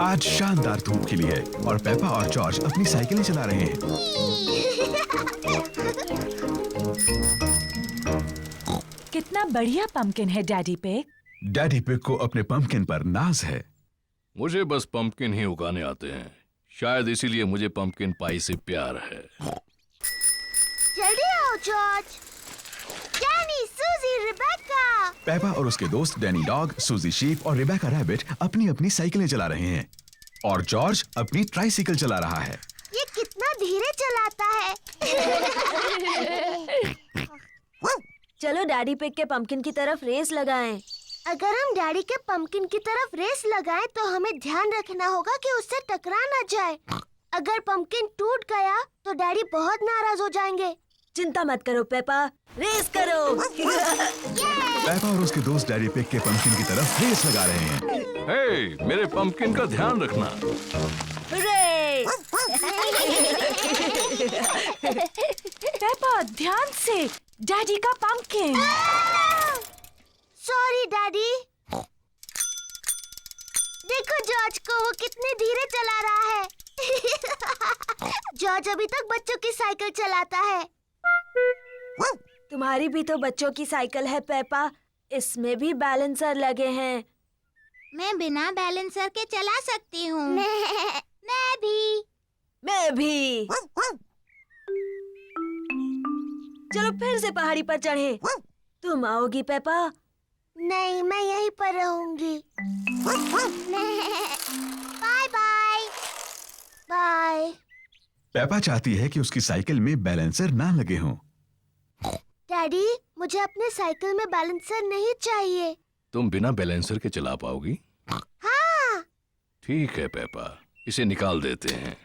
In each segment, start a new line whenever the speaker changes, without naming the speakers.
आज शानदार धूप खिली है और पेपा और जॉर्ज अपनी साइकिलें चला रहे हैं।
कितना बढ़िया पंपकिन है डैडी पिग।
डैडी पिग को अपने पंपकिन पर नाज है।
मुझे बस पंपकिन ही उगाने आते हैं, शायद इसीलिए मुझे पंपकिन पाई से प्यार है।
जल्दी आओ जॉर्ज। डैनी, सूजी, रिबेका।
पेपा और उसके दोस्त डैनी डॉग, सूजी शीप और रिबेका रैबिट अपनी अपनी साइकिलें चला रहे हैं और जॉर्ज अपनी ट्राइसाइकिल चला रहा है।
ये कितना धीरे चलाता है।
चलो डैडी पिग के पंपकिन की तरफ रेस लगाएं।
अगर हम डैडी के पंपकिन की तरफ रेस लगाएं तो हमें ध्यान रखना होगा कि उससे टकरा ना जाए। अगर पंपकिन टूट गया तो डैडी बहुत नाराज हो जाएंगे।
चिंता मत करो पेपा, रेस करो।
पेपा और उसके दोस्त डैडी पिग के पंपकिन की तरफ रेस लगा रहे हैं।
हे, मेरे पंपकिन का ध्यान रखना।
पेपा ध्यान से, डैडी का पंपकिन।
Sorry daddy. देखो जॉर्ज को, वो कितने धीरे चला रहा है। जॉर्ज अभी तक बच्चों की साइकिल चलाता है।
तुम्हारी भी तो बच्चों की साइकिल है पेपा, इसमें भी बैलेंसर लगे हैं।
मैं बिना बैलेंसर के चला सकती हूँ। मैं भी।
चलो फिर से पहाड़ी पर चढ़े। तुम आओगी पेपा?
नहीं, मैं यहीं पर रहूंगी। Bye bye. बाय।
पेपा चाहती है कि उसकी साइकिल में बैलेंसर ना लगे हों।
डैडी, मुझे अपने साइकिल में बैलेंसर नहीं चाहिए।
तुम बिना बैलेंसर के चला पाओगी?
हाँ।
ठीक है पेपा, इसे निकाल देते हैं।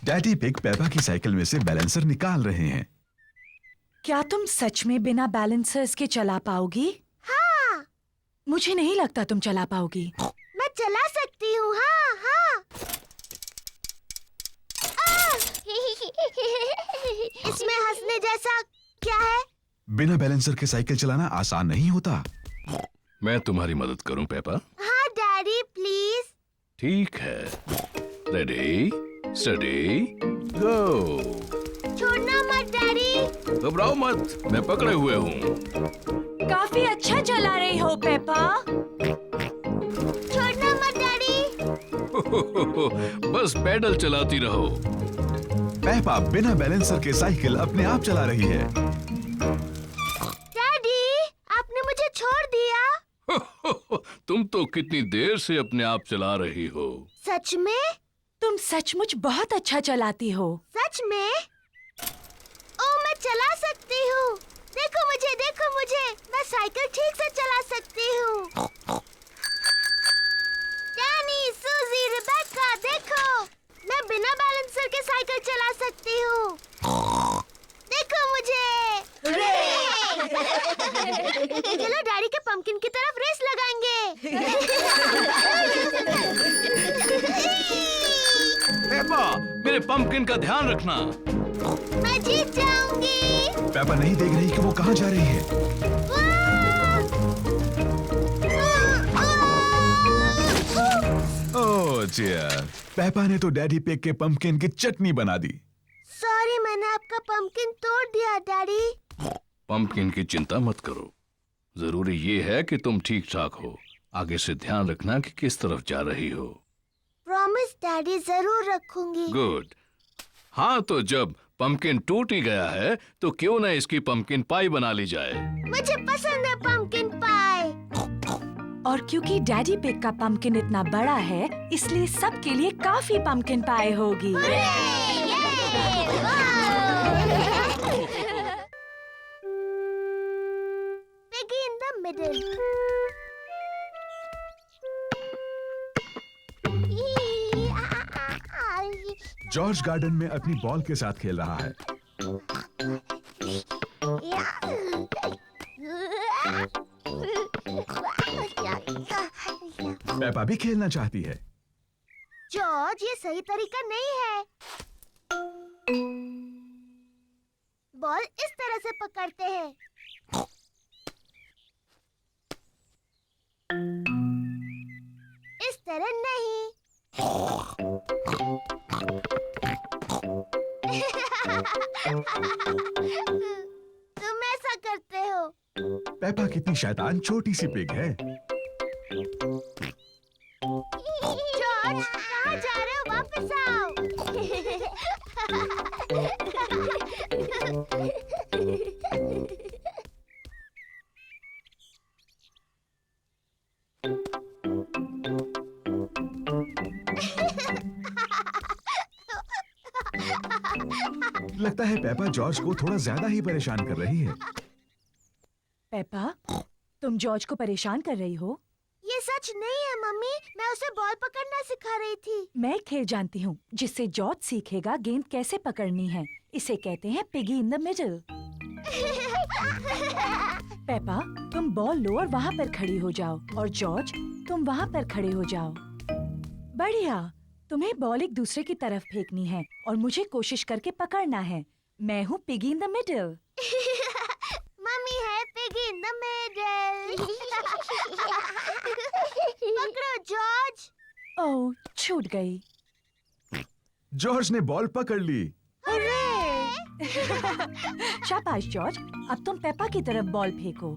डैडी पिग पेपा की साइकिल में से बैलेंसर निकाल रहे हैं।
क्या तुम सच में बिना बैलेंसर्स के चला पाओगी?
हाँ।
मुझे नहीं लगता तुम चला पाओगी।
मैं चला सकती हूँ। हाँ हाँ। इसमें हंसने जैसा क्या है?
बिना बैलेंसर के साइकिल चलाना आसान नहीं होता।
मैं तुम्हारी मदद करूं पेपा?
हाँ डैडी, प्लीज।
ठीक है। रेडी, स्टडी, गो।
छोड़ना मत डैडी।
घबराओ मत, मैं पकड़े हुए हूँ।
काफी अच्छा चला रही हो पेपा।
छोड़ना मत डैडी।
बस पैडल चलाती रहो।
पेपा बिना बैलेंसर के साइकिल अपने आप चला रही है।
डैडी, आपने मुझे छोड़ दिया।
तुम तो कितनी देर से अपने आप चला रही हो।
सच में?
तुम सचमुच बहुत अच्छा चलाती हो।
सच में? ओ, मैं चला सकती हूँ। देखो मुझे, मैं साइकिल ठीक से चला सकती हूँ। डैनी, सूजी, रिबेका, देखो, मैं बिना बैलेंसर के साइकिल चला सकती हूँ। देखो मुझे। चलो डैडी के पंपकिन की तरफ रेस लगाएंगे।
पेपा, मेरे पंपकिन का ध्यान रखना।
मैं जीत जाऊंगी।
पेपा नहीं देख रही कि वो कहाँ जा रही है। ओह डियर, पेपा ने तो डैडी पिग के पंपकिन की चटनी बना दी।
सॉरी, मैंने आपका पंपकिन तोड़ दिया डैडी।
पंपकिन की चिंता मत करो, जरूरी ये है कि तुम ठीक ठाक हो। आगे से ध्यान रखना कि किस तरफ जा रही हो।
प्रॉमिस डैडी, जरूर रखूंगी।
गुड। हाँ, तो जब पंपकिन टूट ही गया है तो क्यों ना इसकी पंपकिन पाई बना ली जाए।
मुझे पसंद है पंपकिन पाई।
और क्योंकि डैडी पिग का पंपकिन इतना बड़ा है, इसलिए सबके लिए काफी पंपकिन पाई होगी।
Piggy in the middle.
George garden में अपनी बॉल के साथ खेल रहा है। पेपा भी खेलना चाहती है।
जॉर्ज, ये सही तरीका नहीं है। बॉल इस तरह से पकड़ते हैं। इस तरह नहीं। तुम ऐसा करते हो।
पेपा कितनी शैतान छोटी सी पिग है।
जॉर्ज, कहाँ जा रहे हो? वापस आओ।
लगता है पेपा जॉर्ज को थोड़ा ज्यादा ही परेशान कर रही है।
पेपा, तुम जॉर्ज को परेशान कर रही हो?
ये सच नहीं है मम्मी, मैं उसे बॉल पकड़ना सिखा रही थी।
मैं एक खेल जानती हूँ जिससे जॉर्ज सीखेगा गेंद कैसे पकड़नी है। इसे कहते हैं piggy in the middle. Peppa, तुम बॉल लो और वहाँ पर खड़ी हो जाओ, और जॉर्ज तुम वहाँ पर खड़े हो जाओ। बढ़िया। तुम्हें बॉल एक दूसरे की तरफ फेंकनी है और मुझे कोशिश करके पकड़ना है। मैं हूँ piggy in the middle.
Mummy है पिगी इन द मिडल। पकड़ो जॉर्ज।
ओह, छूट गई।
जॉर्ज ने बॉल पकड़ ली।
शाबाश जॉर्ज, अब तुम पेपा की तरफ बॉल फेंको।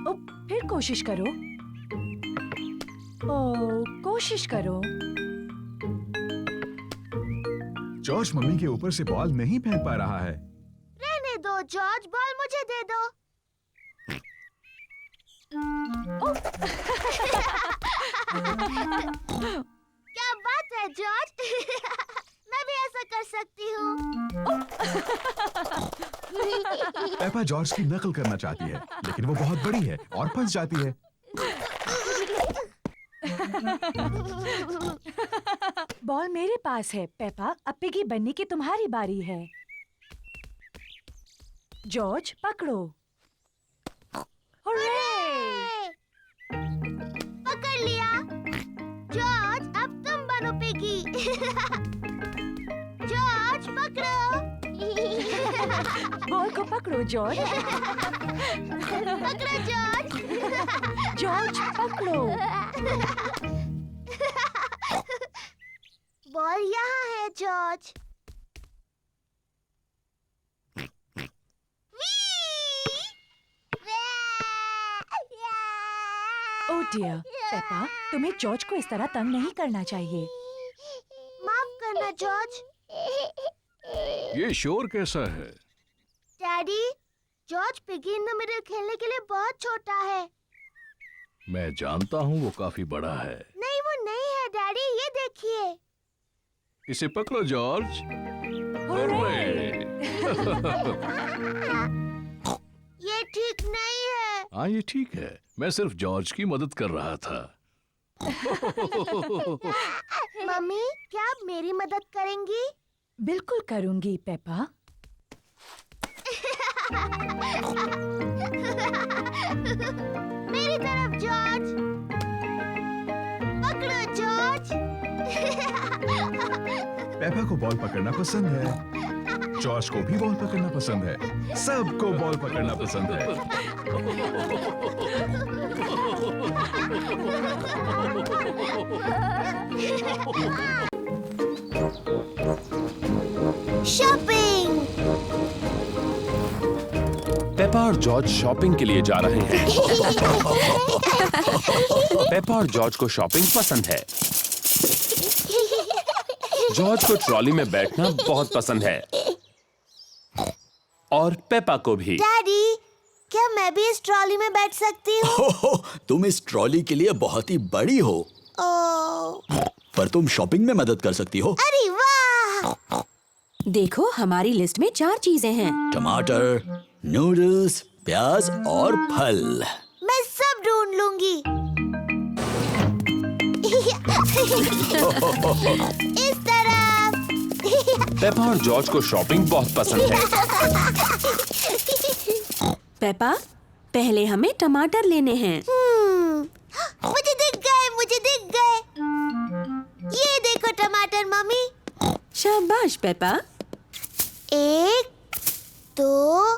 ओ, फिर कोशिश करो। ओ, कोशिश करो।
जॉर्ज मम्मी के ऊपर से बॉल नहीं फेंक पा रहा है।
रहने दो जॉर्ज, बॉल मुझे दे दो। क्या बात है जॉर्ज। मैं भी ऐसा कर सकती हूँ।
पेपा जॉर्ज की नकल करना चाहती है, लेकिन वो बहुत बड़ी है और फंस जाती है।
बॉल मेरे पास है पेपा, अब पिगी बनने की तुम्हारी बारी है। जॉर्ज पकड़ो। हुर्रे!
पकड़ लिया। जॉर्ज, अब तुम बनो पिगी। जॉर्ज पकड़ो।
बॉल को पकड़ो जॉर्ज।
पकड़ो जॉर्ज।
जॉर्ज पकड़ो।
बॉल यहाँ है जॉर्ज।
ओह डियर, पेपा, तुम्हें जॉर्ज को इस तरह तंग नहीं करना चाहिए।
माफ करना जॉर्ज।
ये शोर कैसा है?
Daddy, George piggy in the middle खेलने के लिए बहुत छोटा है।
मैं जानता हूँ वो काफी बड़ा है।
नहीं, वो नहीं है डैडी, ये देखिए।
इसे पकड़ो जॉर्ज। हुर्रे!
ये ठीक नहीं है।
हाँ, ये ठीक है। मैं सिर्फ जॉर्ज की मदद कर रहा था।
मम्मी, क्या आप मेरी मदद करेंगी?
बिल्कुल करूंगी पेपा।
मेरी तरफ जॉर्ज। पकड़ो जॉर्ज।
पेपा को बॉल पकड़ना पसंद है। जॉर्ज को भी बॉल पकड़ना पसंद है। सबको बॉल पकड़ना पसंद है।
शॉपिंग।
पेपा और जॉर्ज शॉपिंग के लिए जा रहे हैं। पेपा और जॉर्ज को शॉपिंग पसंद है। जॉर्ज को ट्रॉली में बैठना बहुत पसंद है, और पेपा को भी।
डैडी, क्या मैं भी इस ट्रॉली में बैठ सकती हूँ?
ओह, तुम इस ट्रॉली के लिए बहुत ही बड़ी हो, पर तुम शॉपिंग में मदद कर सकती हो।
अरे वाह!
देखो, हमारी लिस्ट में 4 चीजें हैं।
टमाटर, नूडल्स, प्याज और फल।
मैं सब ढूंढ लूंगी। इस तरफ।
पेपा और जॉर्ज को शॉपिंग बहुत पसंद है।
पेपा, पहले हमें टमाटर लेने हैं।
मुझे दिख गए, मुझे दिख गए। ये देखो टमाटर मम्मी।
शाबाश पेपा।
1, 2,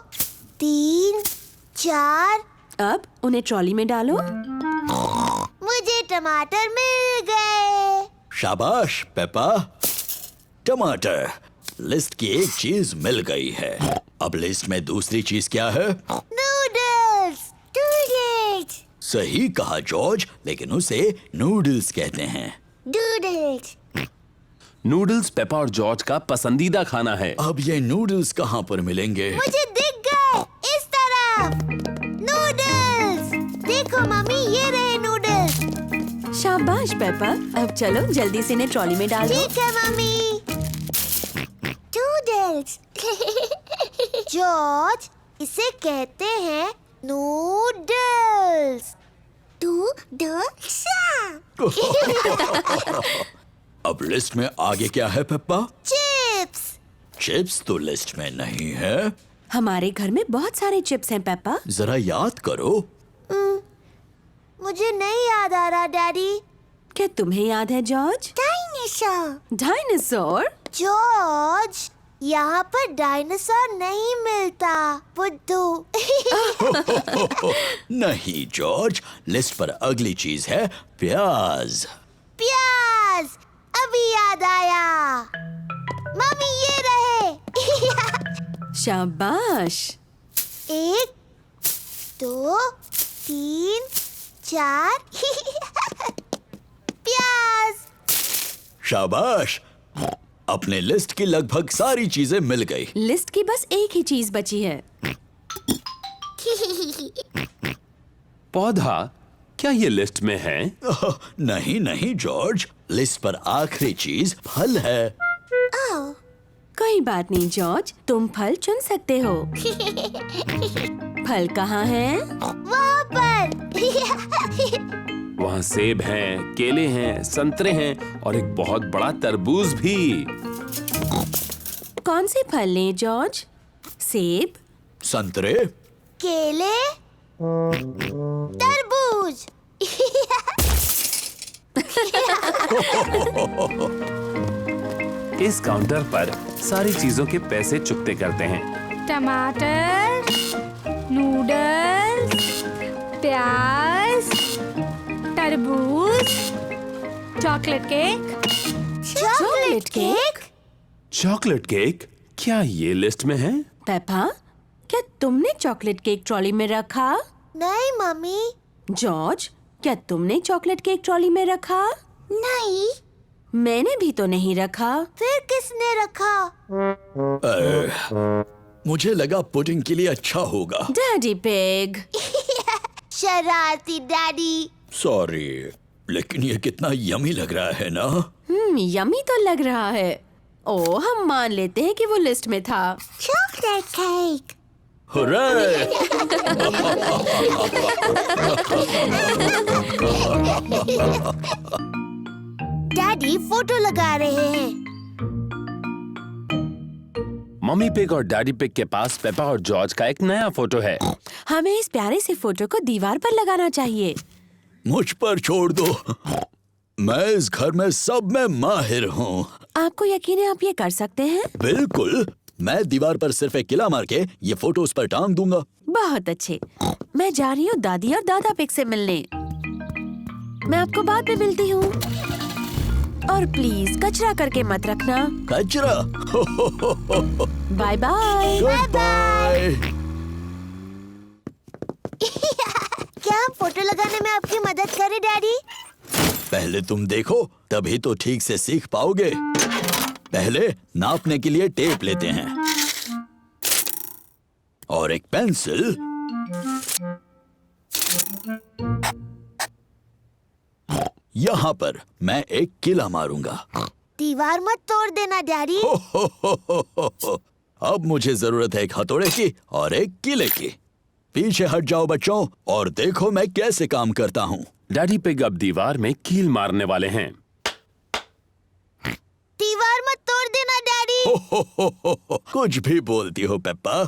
3, 4।
अब उन्हें ट्रॉली में डालो।
मुझे टमाटर मिल गए।
शाबाश पेपा। टमाटर। लिस्ट की एक चीज मिल गई है। अब लिस्ट में दूसरी चीज क्या है?
नूडल्स। नूडल्स।
सही कहा जॉर्ज, लेकिन उसे नूडल्स कहते हैं।
नूडल्स।
नूडल्स पेपा और जॉर्ज का पसंदीदा खाना है।
अब ये नूडल्स कहाँ पर मिलेंगे?
मुझे दिख गए, इस तरफ। नूडल्स। देखो मम्मी, ये रहे नूडल्स।
शाबाश पेपा, अब चलो जल्दी से इन्हें ट्रॉली में डाल दो।
ठीक है मम्मी। नूडल्स। जॉर्ज, इसे कहते हैं नूडल्स। नूडल्स।
अब लिस्ट में आगे क्या है पेप्पा?
चिप्स।
चिप्स तो लिस्ट में नहीं है।
हमारे घर में बहुत सारे चिप्स हैं पेपा।
जरा याद करो।
मुझे नहीं याद आ रहा डैडी।
क्या तुम्हें याद है जॉर्ज?
डायनासोर।
डायनासोर?
जॉर्ज, यहाँ पर डायनासोर नहीं मिलता। बुद्धू।
नहीं जॉर्ज, लिस्ट पर अगली चीज है प्याज।
प्याज। अभी याद आया। मम्मी, ये रहे।
शाबाश।
1 2 3 4 प्याज।
शाबाश। अपने लिस्ट की लगभग सारी चीजें मिल गई।
लिस्ट की बस एक ही चीज बची है।
पौधा, क्या ये लिस्ट में है?
नहीं नहीं जॉर्ज, लिस्ट पर आखिरी चीज फल है।
कोई बात नहीं जॉर्ज, तुम फल चुन सकते हो। फल कहाँ है?
वहाँ पर।
वहाँ सेब हैं, केले हैं, संतरे हैं और एक बहुत बड़ा तरबूज भी।
कौन से फल लें जॉर्ज? सेब,
संतरे,
केले, तरबूज।
इस काउंटर पर सारी चीजों के पैसे चुकते करते हैं।
टमाटर, नूडल्स, प्याज, तरबूज, chocolate cake.
Chocolate cake.
Chocolate cake, क्या ये लिस्ट में है?
पेपा, क्या तुमने चॉकलेट केक ट्रॉली में रखा?
नहीं मम्मी।
जॉर्ज, क्या तुमने चॉकलेट केक ट्रॉली में रखा?
नहीं।
मैंने भी तो नहीं रखा।
फिर किसने रखा?
मुझे लगा पुडिंग के लिए अच्छा होगा।
Daddy pig.
शरारती डैडी।
सॉरी, लेकिन ये कितना यमी लग रहा है ना।
यमी तो लग रहा है। ओ, हम मान लेते हैं कि वो लिस्ट में था।
Chocolate cake.
Hurray!
Daddy photo लगा रहे हैं।
मम्मी पिग और डैडी पिग के पास पेपा और जॉर्ज का एक नया फोटो है।
हमें इस प्यारे से फोटो को दीवार पर लगाना चाहिए।
मुझ पर छोड़ दो, मैं इस घर में सब में माहिर हूँ।
आपको यकीन है आप ये कर सकते हैं?
बिल्कुल, मैं दीवार पर सिर्फ एक किला मार के ये फोटो उस पर टांग दूंगा।
बहुत अच्छे। मैं जा रही हूँ दादी और दादा पिग से मिलने। मैं आपको बाद में मिलती हूँ। और प्लीज कचरा करके मत रखना।
कचरा?
Bye bye.
Good bye.
क्या हम फोटो लगाने में आपकी मदद करें डैडी?
पहले तुम देखो, तभी तो ठीक से सीख पाओगे। पहले नापने के लिए टेप लेते हैं और एक पेंसिल। यहाँ पर मैं एक किला मारूंगा।
दीवार मत तोड़ देना डैडी।
अब मुझे जरूरत है एक हथौड़े की और एक किले की। पीछे हट जाओ बच्चों और देखो मैं कैसे काम करता हूँ।
डैडी पिग अब दीवार में कील मारने वाले हैं।
दीवार मत तोड़ देना डैडी।
कुछ भी बोलती हो पेप्पा।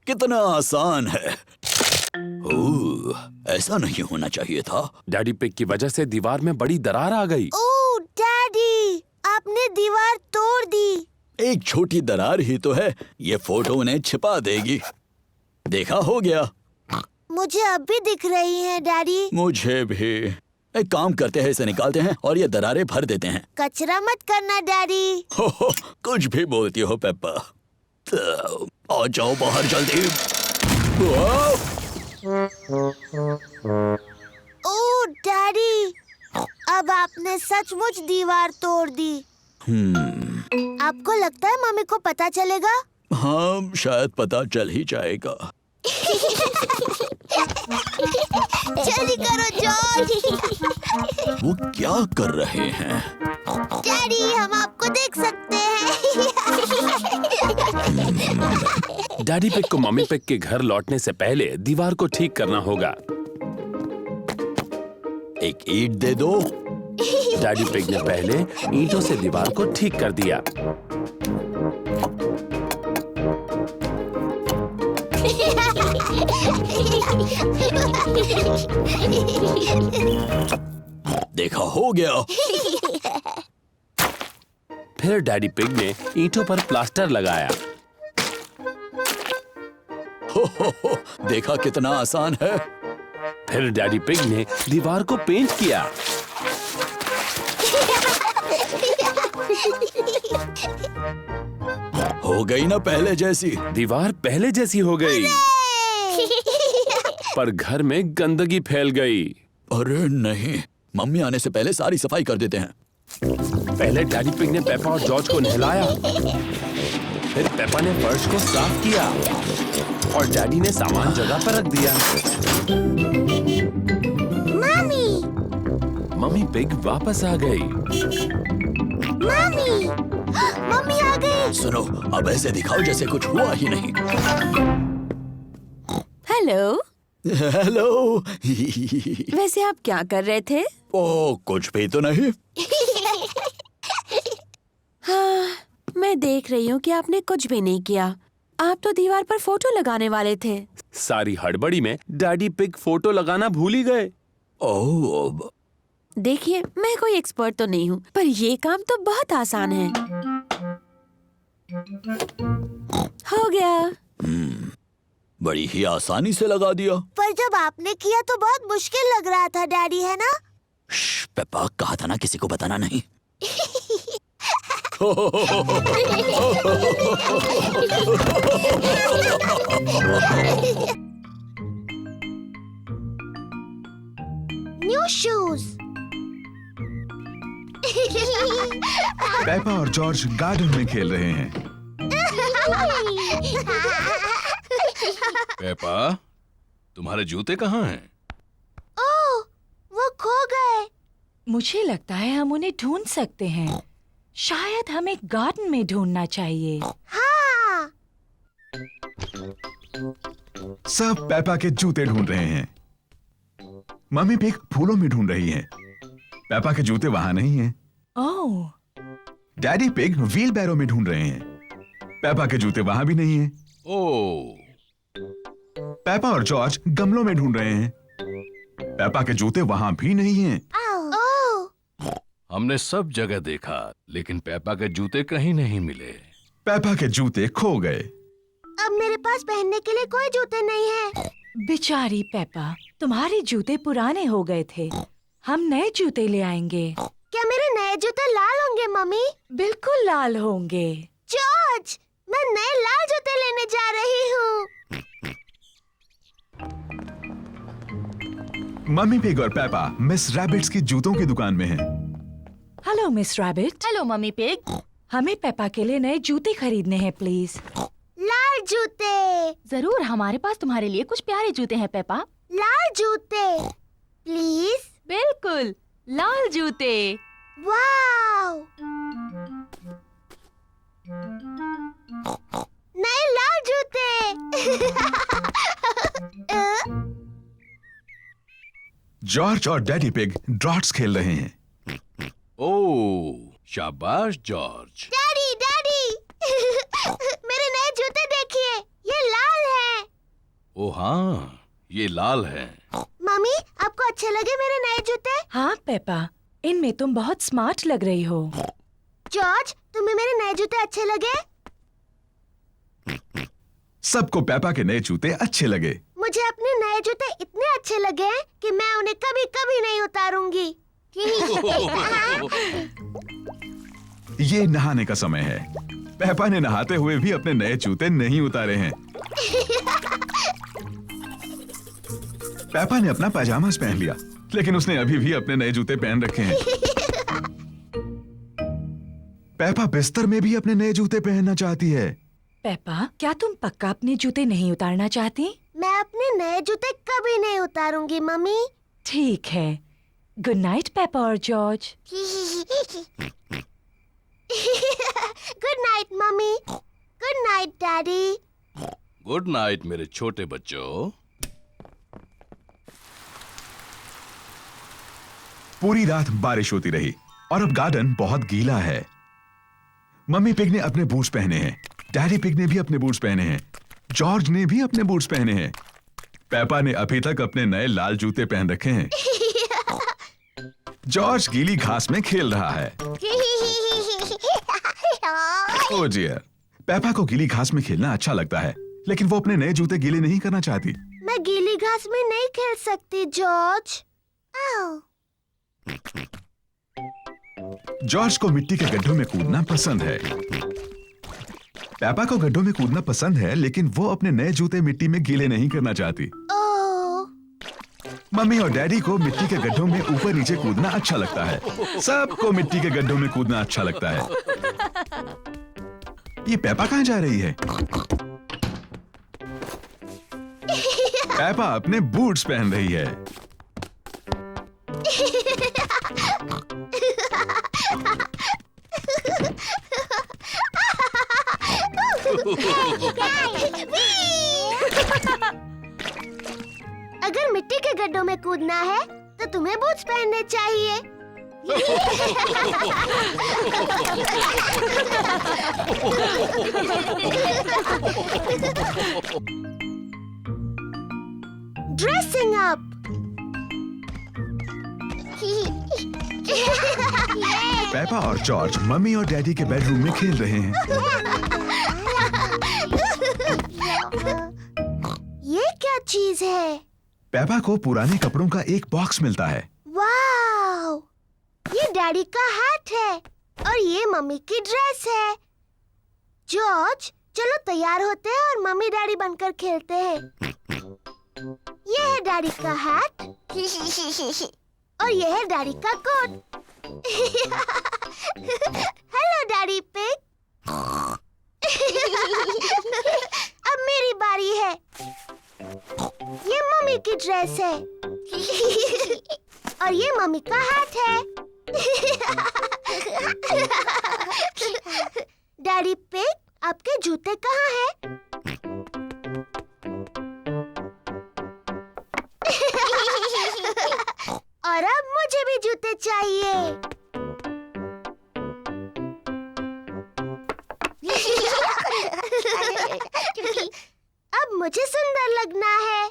कितना आसान है। ओह, ऐसा नहीं होना चाहिए था।
डैडी पिग की वजह से दीवार में बड़ी दरार आ गई।
ओह डैडी, आपने दीवार तोड़ दी।
एक छोटी दरार ही तो है, ये फोटो उन्हें छिपा देगी। देखा, हो गया।
मुझे अब भी दिख रही हैं, डैडी।
मुझे भी। एक काम करते हैं, इसे निकालते हैं और ये दरारें भर देते हैं।
कचरा मत करना, डैडी।
हो, कुछ भी बोलती हो पेप्पा। तो, आ जाओ बाहर जल्दी।
ओह डैडी, अब आपने सचमुच दीवार तोड़ दी। आपको लगता है मम्मी को पता चलेगा?
हाँ, शायद पता चल ही जाएगा।
जल्दी करो जॉर्ज।
वो क्या कर रहे हैं?
डैडी, हम आपको देख सकते हैं।
डैडी पिग को मम्मी पिग के घर लौटने से पहले दीवार को ठीक करना होगा।
एक ईंट दे दो।
डैडी पिग ने पहले ईंटों से दीवार को ठीक कर दिया।
देखा, हो गया।
फिर डैडी पिग ने ईंटों पर प्लास्टर लगाया।
हो, देखा कितना आसान है।
फिर डैडी पिग ने दीवार को पेंट किया।
हो गई ना पहले जैसी।
दीवार पहले जैसी हो गई, पर घर में गंदगी फैल गई।
अरे नहीं, मम्मी आने से पहले सारी सफाई कर देते हैं।
पहले डैडी पिग ने पेपा और जॉर्ज को नहलाया। फिर पेपा ने फर्श को साफ किया और डैडी ने सामान जगह पर रख दिया। मम्मी पिग वापस आ गई।
मम्मी आ गई।
सुनो, अब ऐसे दिखाओ जैसे कुछ हुआ ही नहीं।
हेलो।
हेलो।
वैसे आप क्या कर रहे थे?
ओ, कुछ भी तो नहीं।
हाँ, मैं देख रही हूँ कि आपने कुछ भी नहीं किया। आप तो दीवार पर फोटो लगाने वाले थे।
सारी हड़बड़ी में डैडी पिग फोटो लगाना भूल ही गए।
ओह,
देखिए, मैं कोई एक्सपर्ट तो नहीं हूँ, पर ये काम तो बहुत आसान है। हो गया।
बड़ी ही आसानी से लगा दिया।
पर जब आपने किया तो बहुत मुश्किल लग रहा था, डैडी, है ना?
पेप्पा, कहा था ना किसी को बताना नहीं।
New shoes.
पेपा और जॉर्ज गार्डन में खेल रहे हैं।
पेपा, तुम्हारे जूते कहाँ हैं?
ओह, वो खो गए।
मुझे लगता है हम उन्हें ढूंढ सकते हैं। शायद हमें गार्डन में ढूंढना चाहिए।
हाँ।
सब पेपा के जूते ढूंढ रहे हैं। मम्मी पिग फूलों में ढूंढ रही है। पेपा के जूते वहां नहीं हैं।
ओह,
डैडी पिग व्हील बैरो में ढूंढ रहे हैं। पेपा के जूते वहां भी नहीं हैं।
ओह,
पेपा और जॉर्ज गमलों में ढूंढ रहे हैं। पेपा के जूते वहां भी नहीं हैं।
ओह,
हमने सब जगह देखा, लेकिन पेपा के जूते कहीं नहीं मिले।
पेपा के जूते खो गए।
अब मेरे पास पहनने के लिए कोई जूते नहीं हैं।
बेचारी पेपा, तुम्हारे जूते पुराने हो गए थे। हम नए जूते ले आएंगे।
क्या मेरे नए जूते लाल होंगे, मम्मी?
बिल्कुल लाल होंगे।
जॉर्ज, मैं नए लाल जूते लेने जा रही हूँ।
मम्मी पिग और पेपा मिस रैबिट्स की जूतों की दुकान में हैं।
Hello miss rabbit.
Hello mummy pig.
हमें पेपा के लिए नए जूते खरीदने हैं, प्लीज।
लाल जूते।
जरूर, हमारे पास तुम्हारे लिए कुछ प्यारे जूते हैं पेपा।
लाल जूते, प्लीज।
बिल्कुल, लाल जूते।
वाव, नए लाल जूते।
जॉर्ज और डैडी पिग ड्रॉट्स खेल रहे हैं।
ओह, शाबाश जॉर्ज।
डैडी, डैडी, मेरे नए जूते देखिए, ये लाल हैं।
ओह हाँ, ये लाल है।
मम्मी, आपको अच्छे लगे मेरे नए जूते?
हाँ पेपा, इनमें तुम बहुत स्मार्ट लग रही हो।
जॉर्ज, तुम्हें मेरे नए जूते अच्छे लगे?
सबको पेपा के नए जूते अच्छे लगे।
मुझे अपने नए नए जूते इतने अच्छे लगे हैं कि मैं उन्हें कभी कभी नहीं उतारूंगी।
ये नहाने का समय है। पेपा ने नहाते हुए भी अपने नए जूते नहीं उतारे हैं। पेपा ने अपना पैजामास पहन लिया, लेकिन उसने अभी भी अपने नए जूते पहन रखे हैं। पेपा बिस्तर में भी अपने नए जूते पहनना चाहती है।
पेपा, क्या तुम पक्का अपने जूते नहीं उतारना चाहती?
मैं अपने नए जूते कभी नहीं उतारूंगी मम्मी।
ठीक है। गुड नाइट पेपा और George.
Good night mummy. Good night daddy.
Good night मेरे छोटे बच्चों।
पूरी रात बारिश होती रही और अब गार्डन बहुत गीला है। मम्मी पिग ने अपने बूट्स पहने हैं, डैडी पिग ने भी अपने बूट्स पहने हैं, जॉर्ज ने भी अपने बूट्स पहने हैं। पेपा ने अभी तक अपने नए लाल जूते पहन रखे हैं। जॉर्ज गीली घास में खेल रहा है। ओह डियर, पेपा को गीली घास में खेलना अच्छा लगता है, लेकिन वो अपने नए जूते गीले नहीं करना चाहती।
मैं गीली घास में नहीं खेल सकती जॉर्ज।
जॉर्ज को मिट्टी के गड्ढों में कूदना पसंद है। पेपा को गड्ढों में कूदना पसंद है, लेकिन वो अपने नए जूते मिट्टी में गीले नहीं करना चाहती। मम्मी और डैडी को मिट्टी के गड्ढों में ऊपर नीचे कूदना अच्छा लगता है। सबको मिट्टी के गड्ढों में कूदना अच्छा लगता है। ये पेपा कहाँ जा रही है? पेपा अपने बूट्स पहन रही है।
अगर मिट्टी के गड्ढों में कूदना है तो तुम्हें बूट्स पहनने चाहिए। Dressing up.
पेपा और जॉर्ज मम्मी और डैडी के बेडरूम में खेल रहे हैं।
ये क्या चीज है?
पेपा को पुराने कपड़ों का एक बॉक्स मिलता है।
वाओ! ये डैडी का हैट है और ये मम्मी की ड्रेस है। जॉर्ज, चलो तैयार होते हैं और मम्मी डैडी बनकर खेलते हैं। ये है डैडी का हैट और ये है डैडी का कोट। Hello daddy pig. अब मेरी बारी है। ये मम्मी की ड्रेस है और ये मम्मी का हैट है। डैडी पिग, आपके जूते कहाँ हैं? और अब मुझे भी जूते चाहिए। अब मुझे सुंदर लगना है,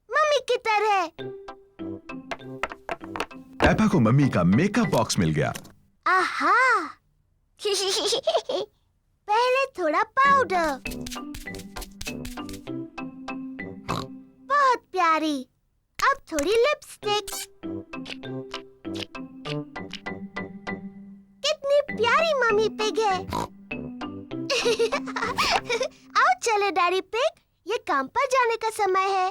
मम्मी की तरह।
पेपा को मम्मी का मेकअप बॉक्स मिल गया।
आहा! पहले थोड़ा पाउडर। बहुत प्यारी। अब थोड़ी लिपस्टिक। कितनी प्यारी मम्मी पिग है। आओ चले डैडी पिग, ये काम पर जाने का समय है।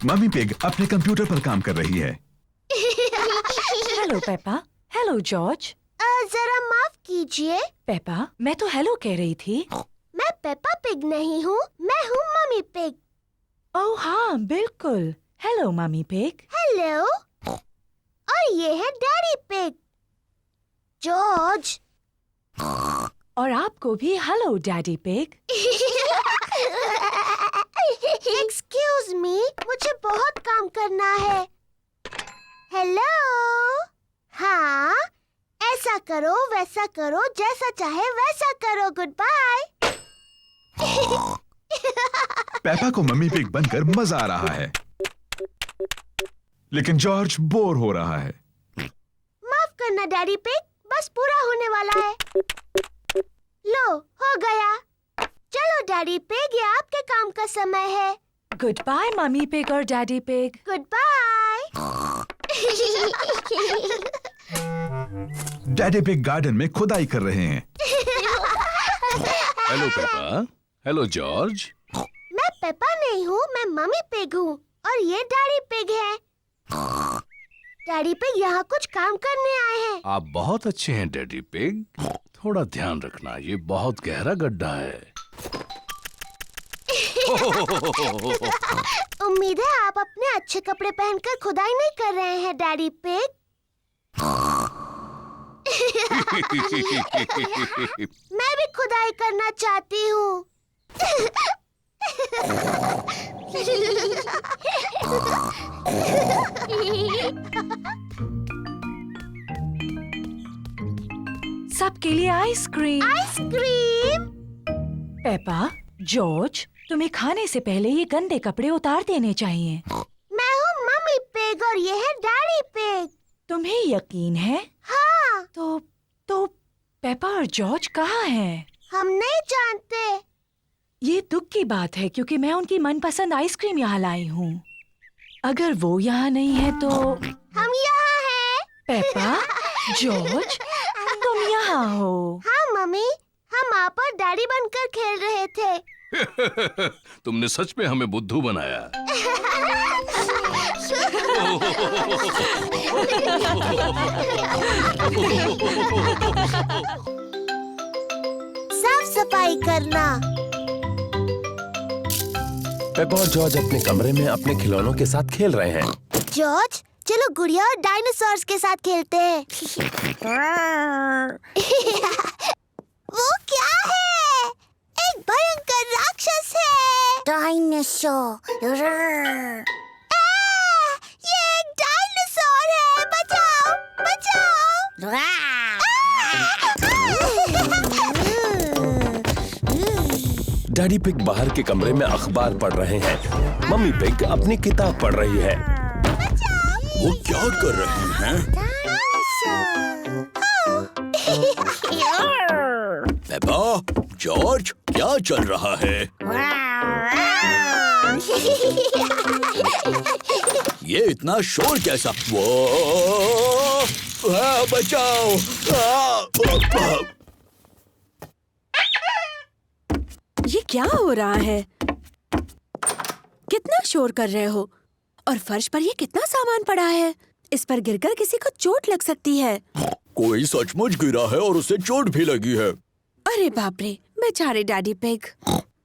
मम्मी पिग अपने कंप्यूटर पर काम कर रही है।
Hello Peppa. Hello George.
जरा माफ कीजिए।
पेपा, मैं तो हेलो कह रही थी।
मैं पेपा पिग नहीं हूँ, मैं हूँ मम्मी पिग।
ओह हाँ, बिल्कुल। Hello mummy pig.
हेलो। और ये है डैडी पिग। जॉर्ज।
और आपको भी hello daddy pig.
Excuse me, मुझे बहुत काम करना है। हेलो। हाँ, ऐसा करो, वैसा करो, जैसा चाहे वैसा करो। Good bye.
पेपा को मम्मी पिग बनकर मजा आ रहा है, लेकिन जॉर्ज बोर हो रहा है।
माफ करना डैडी पिग, बस पूरा होने वाला है। लो, हो गया। चलो डैडी पिग, ये आपके काम का समय है।
गुड बाय मम्मी पिग और daddy pig.
Good bye.
Daddy pig garden में खुदाई कर रहे हैं।
Hello Peppa. Hello George.
मैं पेपा नहीं हूँ, मैं मम्मी पिग हूँ और ये डैडी पिग है। डैडी पिग यहाँ कुछ काम करने आए हैं।
आप बहुत अच्छे हैं डैडी पिग। थोड़ा ध्यान रखना, ये बहुत गहरा गड्ढा है।
उम्मीद है आप अपने अच्छे कपड़े पहनकर खुदाई नहीं कर रहे हैं डैडी पिग। मैं भी खुदाई करना चाहती हूँ।
सबके लिए आइसक्रीम।
आइसक्रीम।
पेपा, जॉर्ज, तुम्हें खाने से पहले ये गंदे कपड़े उतार देने चाहिए।
मैं हूँ मम्मी पिग और ये है डैडी पिग।
तुम्हें यकीन है?
हाँ।
तो पेपा और जॉर्ज कहाँ हैं?
हम नहीं जानते।
ये दुख की बात है क्योंकि मैं उनकी मनपसंद आइसक्रीम यहाँ लाई हूँ। अगर वो यहाँ नहीं है तो
हम यहाँ हैं।
पेपा, जॉर्ज, तुम यहाँ हो।
हाँ मम्मी, हम आप और डैडी बनकर खेल रहे थे।
तुमने सच में हमें बुद्धू बनाया।
साफ सफाई करना।
पेपा और जॉर्ज अपने कमरे में अपने खिलौनों के साथ खेल रहे हैं।
जॉर्ज, चलो गुड़िया और डायनासोर्स के साथ खेलते हैं। वो क्या है? एक भयंकर राक्षस है। डायनासोर। ये एक डायनासोर है। बचाओ, बचाओ।
डैडी पिग बाहर के कमरे में अखबार पढ़ रहे हैं। मम्मी पिग अपनी किताब पढ़ रही है।
वो क्या कर रहे हैं? पेपा, जॉर्ज, क्या चल रहा है? ये इतना शोर कैसा? वो बचाओ।
ये क्या हो रहा है? कितना शोर कर रहे हो? और फर्श पर ये कितना सामान पड़ा है? इस पर गिरकर किसी को चोट लग सकती है।
कोई सचमुच गिरा है और उसे चोट भी लगी है।
अरे बाप रे, बेचारे डैडी पिग।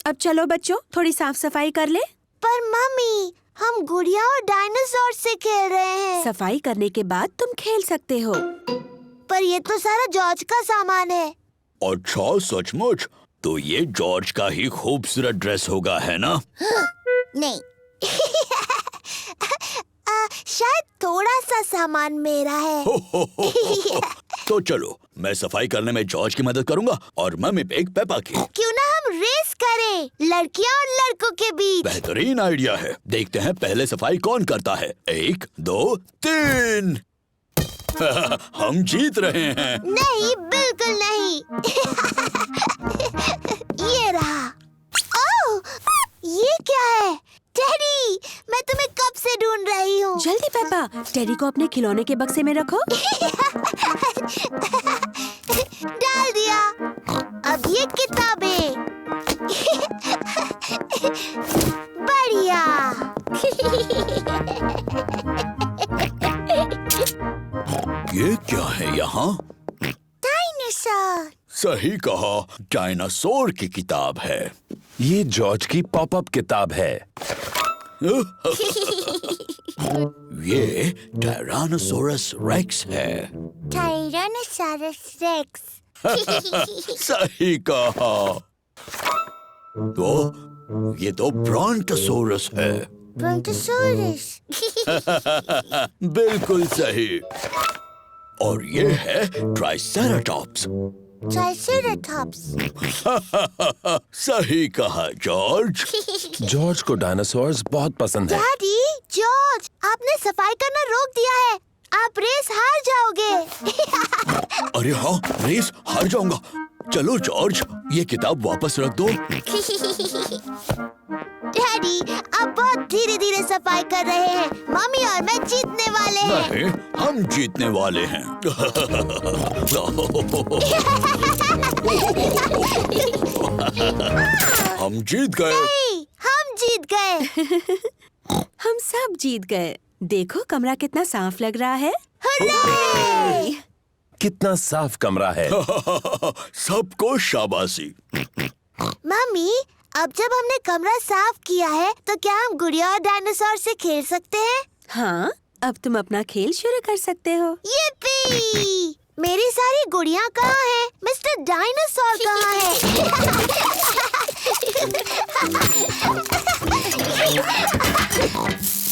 अब चलो बच्चों, थोड़ी साफ सफाई कर ले।
पर मम्मी, हम गुड़िया और डायनासोर से खेल रहे हैं।
सफाई करने के बाद तुम खेल सकते हो।
पर ये तो सारा जॉर्ज का सामान है।
अच्छा, सचमुच? तो ये जॉर्ज का ही खूबसूरत ड्रेस होगा, है ना?
नहीं। शायद थोड़ा सा सामान मेरा है।
तो चलो, मैं सफाई करने में जॉर्ज की मदद करूंगा और मम्मी पिग पेपा की।
क्यों ना हम रेस करें, लड़कियां और लड़कों के बीच।
बेहतरीन आइडिया है। देखते हैं पहले सफाई कौन करता है। 1, 2, 3। हम जीत रहे हैं।
नहीं, बिल्कुल नहीं। ये रहा। ओह, ये क्या है? डैडी, मैं तुम्हें कब से ढूंढ रही हूँ।
जल्दी पेपा, डैडी को अपने खिलौने के बक्से में रखो।
डाल दिया। अब ये किताबें। बढ़िया।
ये क्या है यहाँ?
डायनासोर।
सही कहा, डायनासोर की किताब है।
ये जॉर्ज की पॉपअप किताब है।
ये टायरानोसोरस रेक्स है।
Tyrannosaurus rex.
सही कहा। तो ये तो ब्रॉन्टोसोरस है।
ब्रॉन्टोसोरस।
बिल्कुल सही। और ये है ट्राइसेराटॉप्स।
ट्राइसेराटॉप्स।
सही कहा जॉर्ज।
जॉर्ज को डायनासोर्स बहुत पसंद है।
डैडी, जॉर्ज, आपने सफाई करना रोक दिया है। आप रेस हार जाओगे।
अरे हाँ, रेस हार जाऊंगा। चलो जॉर्ज, ये किताब वापस रख दो।
डैडी, आप बहुत धीरे धीरे सफाई कर रहे हैं। मम्मी और मैं जीतने वाले हैं।
नहीं, हम जीतने वाले हैं। हम जीत गए।
नहीं, हम जीत गए।
हम सब जीत गए। देखो कमरा कितना साफ लग रहा है।
हुर्रे!
कितना साफ कमरा है।
सबको शाबाशी।
मम्मी, अब जब हमने कमरा साफ किया है तो क्या हम गुड़िया और डायनासोर से खेल सकते हैं?
हाँ, अब तुम अपना खेल शुरू कर सकते हो।
yippee! मेरी सारी गुड़िया कहाँ हैं? मिस्टर डायनासोर कहाँ है?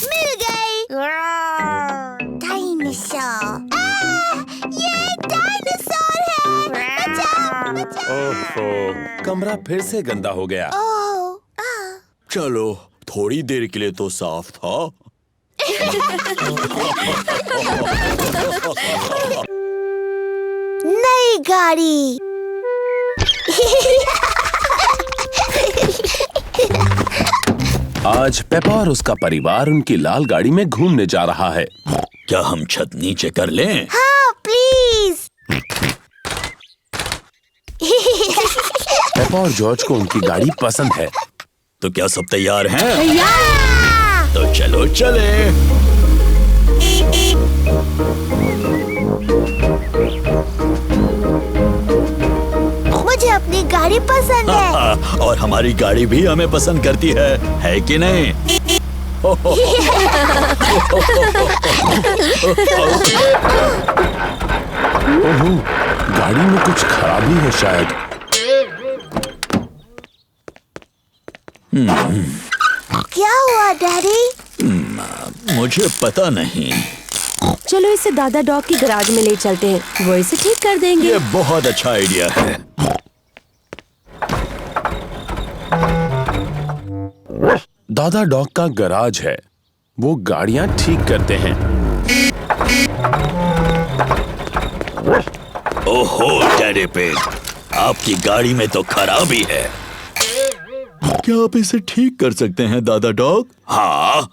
मिल गई। डायनासोर। ये डायनासोर है। बचाओ, बचाओ।
ओहो, कमरा फिर से गंदा हो गया।
ओह,
चलो, थोड़ी देर के लिए तो साफ था।
नई गाड़ी।
आज पेपा और उसका परिवार उनकी लाल गाड़ी में घूमने जा रहा है।
क्या हम छत नीचे कर लें?
हाँ, प्लीज।
पेपा और जॉर्ज को उनकी गाड़ी पसंद है।
तो क्या सब तैयार हैं?
तैयार।
तो चलो चले।
मुझे अपनी गाड़ी पसंद है।
और हमारी गाड़ी भी हमें पसंद करती है कि नहीं?
ओहो, गाड़ी में कुछ खराबी है शायद।
क्या हुआ डैडी?
मुझे पता नहीं।
चलो इसे दादा डॉग की गैराज में ले चलते हैं, वो इसे ठीक कर देंगे।
ये बहुत अच्छा आइडिया है।
दादा डॉग का गैराज है, वो गाड़ियां ठीक करते हैं।
ओहो डैडी पिग, आपकी गाड़ी में तो खराबी है। क्या आप इसे ठीक कर सकते हैं दादा डॉग? हाँ,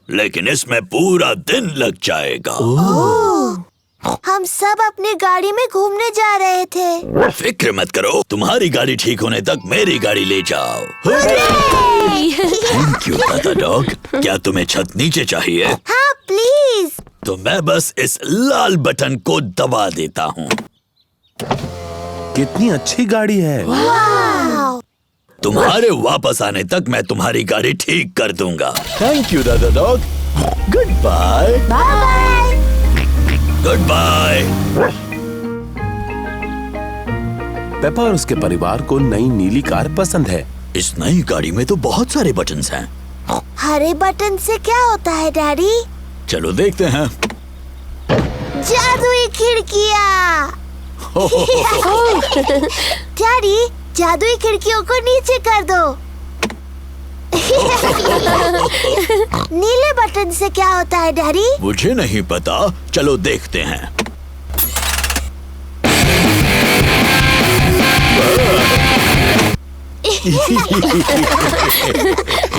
लेकिन इसमें पूरा दिन लग जाएगा।
हम सब अपनी गाड़ी में घूमने जा रहे थे।
फिक्र मत करो, तुम्हारी गाड़ी ठीक होने तक मेरी गाड़ी ले जाओ। थैंक यू दादा डॉग। क्या तुम्हें छत नीचे चाहिए?
हाँ, प्लीज।
तो मैं बस इस लाल बटन को दबा देता हूँ।
कितनी अच्छी गाड़ी है।
वाव!
तुम्हारे वापस आने तक मैं तुम्हारी गाड़ी ठीक कर दूंगा। थैंक यू दादा dog. Good bye.
Bye.
Good bye.
Peppa और उसके परिवार को नई नीली कार पसंद है।
इस नई गाड़ी में तो बहुत सारे बटन्स हैं।
हरे बटन से क्या होता है डैडी?
चलो देखते हैं।
जादुई खिड़कियाँ। डैडी, जादुई खिड़कियों को नीचे कर दो। नीले बटन से क्या होता है डैडी?
मुझे नहीं पता, चलो देखते हैं।